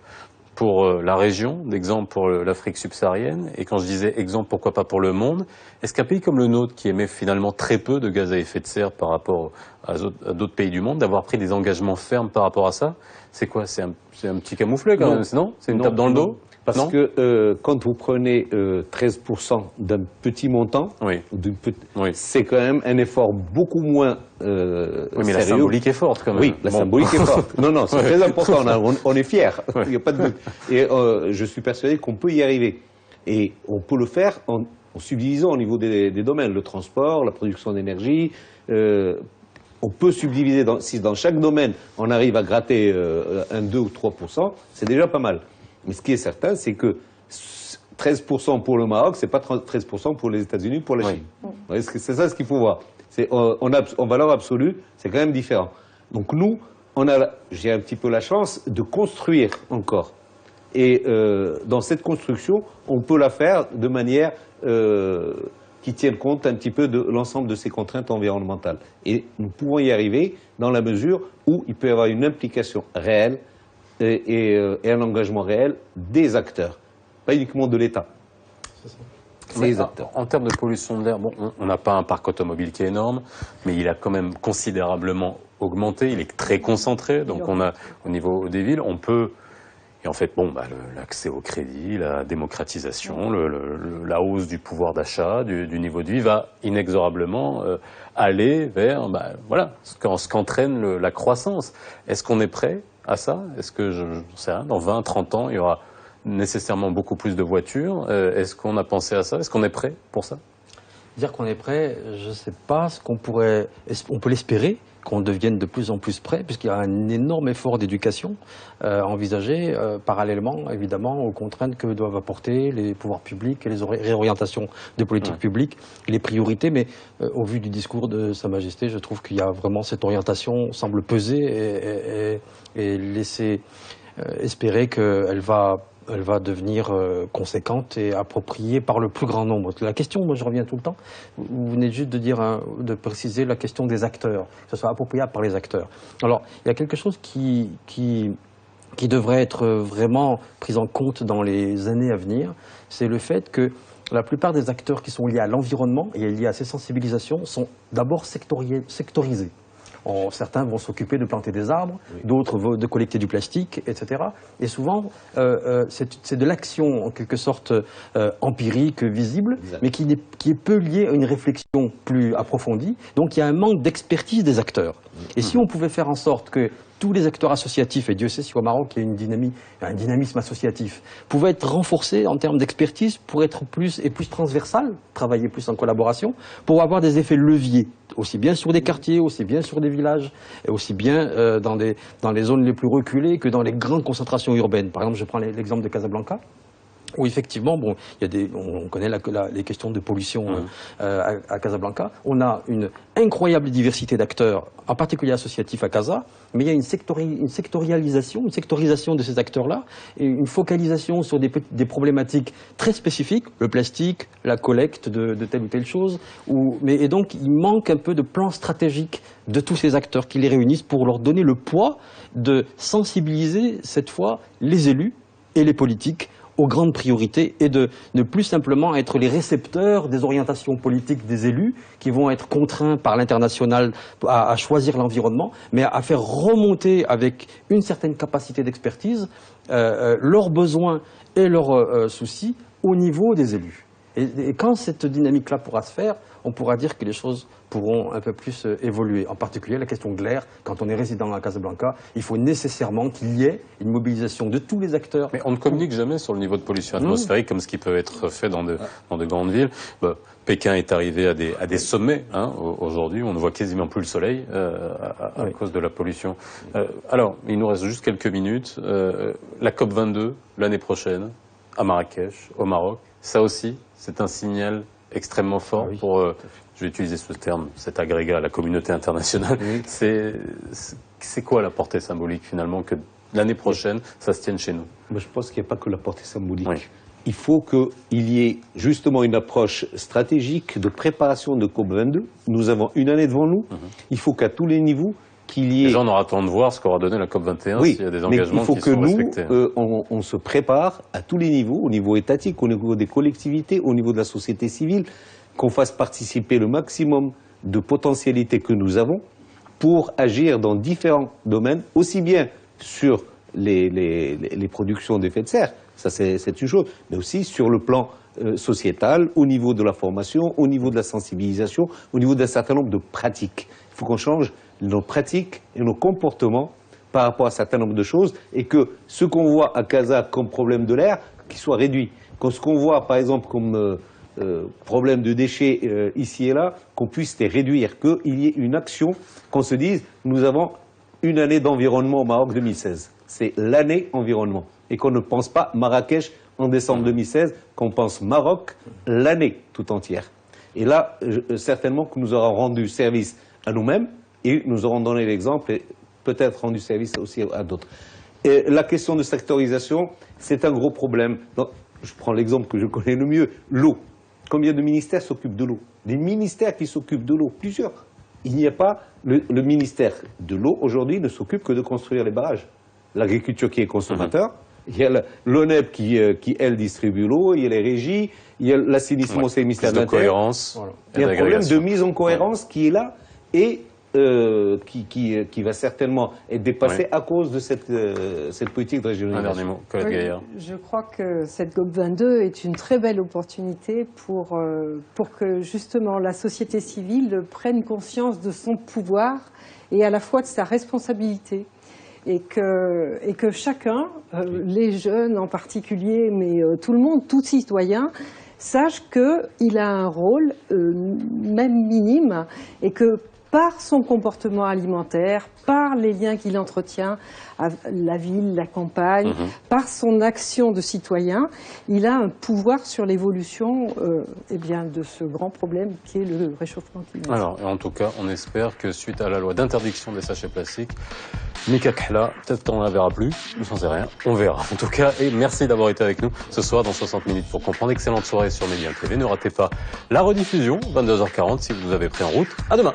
pour la région, d'exemple pour l'Afrique subsaharienne, et quand je disais exemple, pourquoi pas pour le monde, est-ce qu'un pays comme le nôtre, qui émet finalement très peu de gaz à effet de serre par rapport à d'autres pays du monde, d'avoir pris des engagements fermes par rapport à ça, c'est quoi? C'est un petit camouflet quand même, non? C'est une tape dans le dos? Parce que quand vous prenez 13% d'un petit montant, oui. C'est quand même un effort beaucoup moins oui, mais sérieux. La symbolique est forte quand même. Oui, la symbolique est forte. Non, c'est très important. On est fiers. Il n'y a pas de doute. Et je suis persuadé qu'on peut y arriver. Et on peut le faire en subdivisant au niveau des domaines. Le transport, la production d'énergie. On peut subdiviser. Si dans chaque domaine, on arrive à gratter 1, 2 ou 3%, c'est déjà pas mal. Mais ce qui est certain, c'est que 13% pour le Maroc, c'est pas 13% pour les États-Unis, pour la Chine. Oui. C'est ça ce qu'il faut voir. En valeur absolue, c'est quand même différent. Donc nous, j'ai un petit peu la chance de construire encore. Et dans cette construction, on peut la faire de manière qui tiennent compte un petit peu de l'ensemble de ces contraintes environnementales. Et nous pouvons y arriver dans la mesure où il peut y avoir une implication réelle et un engagement réel des acteurs, pas uniquement de l'État. Mais en termes de pollution de l'air, bon, on n'a pas un parc automobile qui est énorme, mais il a quand même considérablement augmenté. Il est très concentré, donc on a au niveau des villes, on peut. Et en fait, bon, l'accès au crédit, la démocratisation, la hausse du pouvoir d'achat, du niveau de vie va inexorablement aller vers, voilà, ce qu'entraîne la croissance. Est-ce qu'on est prêt à ça? Est-ce que, je sais rien, dans 20, 30 ans, il y aura nécessairement beaucoup plus de voitures? Est-ce qu'on a pensé à ça? Est-ce qu'on est prêt pour ça? Dire qu'on est prêt, je ne sais pas ce qu'on pourrait. On peut l'espérer, qu'on devienne de plus en plus prêt, puisqu'il y a un énorme effort d'éducation envisagé, parallèlement, évidemment, aux contraintes que doivent apporter les pouvoirs publics et les réorientations des politiques publiques, les priorités. Mais au vu du discours de Sa Majesté, je trouve qu'il y a vraiment cette orientation semble peser et laisser espérer qu'elle va devenir conséquente et appropriée par le plus grand nombre. La question, moi je reviens tout le temps, vous venez juste de dire, de préciser la question des acteurs, que ce soit appropriable par les acteurs. Alors, il y a quelque chose qui devrait être vraiment pris en compte dans les années à venir, c'est le fait que la plupart des acteurs qui sont liés à l'environnement et liés à ces sensibilisations sont d'abord sectorisés. Certains vont s'occuper de planter des arbres, d'autres de collecter du plastique, etc. Et souvent, c'est de l'action en quelque sorte empirique, visible, mais qui est peu liée à une réflexion plus approfondie. Donc il y a un manque d'expertise des acteurs. Et si on pouvait faire en sorte que tous les acteurs associatifs, et Dieu sait si au Maroc il y a un dynamisme associatif, pouvaient être renforcés en termes d'expertise pour être plus transversal, travailler plus en collaboration, pour avoir des effets leviers, aussi bien sur des quartiers, aussi bien sur des villages, et aussi bien dans les zones les plus reculées que dans les grandes concentrations urbaines. Par exemple, je prends l'exemple de Casablanca, où effectivement, bon, on connaît les questions de pollution à Casablanca. On a une incroyable diversité d'acteurs, en particulier associatifs à Casa, mais il y a une sectorisation de ces acteurs-là, et une focalisation sur des problématiques très spécifiques, le plastique, la collecte de telle ou telle chose. Et donc, il manque un peu de plan stratégique de tous ces acteurs qui les réunissent pour leur donner le poids de sensibiliser, cette fois, les élus et les politiques aux grandes priorités et de ne plus simplement être les récepteurs des orientations politiques des élus qui vont être contraints par l'international à choisir l'environnement, mais à faire remonter avec une certaine capacité d'expertise leurs besoins et leurs soucis au niveau des élus. Et quand cette dynamique-là pourra se faire, on pourra dire que les choses pourront un peu plus évoluer. En particulier, la question de l'air, quand on est résident à Casablanca, il faut nécessairement qu'il y ait une mobilisation de tous les acteurs. Mais on ne communique jamais sur le niveau de pollution atmosphérique comme ce qui peut être fait dans de grandes villes. Pékin est arrivé à des sommets. Aujourd'hui, on ne voit quasiment plus le soleil à cause de la pollution. Alors, il nous reste juste quelques minutes. La COP22, l'année prochaine, à Marrakech, au Maroc. Ça aussi, c'est un signal extrêmement fort pour, je vais utiliser ce terme, cet agrégat à la communauté internationale. C'est quoi la portée symbolique finalement que l'année prochaine, ça se tienne chez nous? Je pense qu'il n'y a pas que la portée symbolique. Il faut qu'il y ait justement une approche stratégique de préparation de COP22. Nous avons une année devant nous. Il faut qu'à tous les niveaux, qu'il y ait... Déjà, on aura temps de voir ce qu'aura donné la COP21 s'il y a des engagements qui sont respectés. Il faut que nous, on se prépare à tous les niveaux, au niveau étatique, au niveau des collectivités, au niveau de la société civile, qu'on fasse participer le maximum de potentialités que nous avons pour agir dans différents domaines, aussi bien sur les productions d'effets de serre, ça c'est une chose, mais aussi sur le plan sociétal, au niveau de la formation, au niveau de la sensibilisation, au niveau d'un certain nombre de pratiques. Il faut qu'on change nos pratiques et nos comportements par rapport à un certain nombre de choses et que ce qu'on voit à Casa comme problème de l'air, qu'il soit réduit. Que ce qu'on voit par exemple comme problème de déchets ici et là, qu'on puisse les réduire, qu'il y ait une action, qu'on se dise nous avons une année d'environnement au Maroc 2016. C'est l'année environnement. Et qu'on ne pense pas Marrakech en décembre 2016, qu'on pense Maroc l'année tout entière. Et là, certainement que nous aurons rendu service à nous-mêmes et nous aurons donné l'exemple et peut-être rendu service aussi à d'autres. Et la question de sectorisation, c'est un gros problème. Donc, je prends l'exemple que je connais le mieux, l'eau. combien de ministères s'occupent de l'eau? Des ministères qui s'occupent de l'eau, plusieurs. Il n'y a pas... Le ministère de l'eau, aujourd'hui, ne s'occupe que de construire les barrages. L'agriculture qui est consommateur, il y a l'ONEP qui, elle, distribue l'eau, il y a les régies, il y a l'assainissement, c'est le ministère de l'Intérieur. Cohérence. Voilà. Il y a un problème de mise en cohérence qui est là et qui va certainement être dépassé à cause de cette politique de Un régionalisation. dernier mot, Colette Oui, Gaillard. je crois que cette COP22 est une très belle opportunité pour que justement la société civile prenne conscience de son pouvoir et à la fois de sa responsabilité. Et que chacun, les jeunes en particulier, mais tout le monde, tout citoyen, sache qu'il a un rôle, même minime, et que par son comportement alimentaire, par les liens qu'il entretient à la ville, la campagne, par son action de citoyen, il a un pouvoir sur l'évolution de ce grand problème qui est le réchauffement climatique. Alors, en tout cas, on espère que suite à la loi d'interdiction des sachets plastiques, Mika Khla, peut-être qu'on ne la verra plus, je n'en sais rien, on verra. En tout cas, et merci d'avoir été avec nous ce soir dans 60 minutes pour comprendre. Excellente soirée sur Média TV. Ne ratez pas la rediffusion, 22h40 si vous nous avez pris en route. À demain.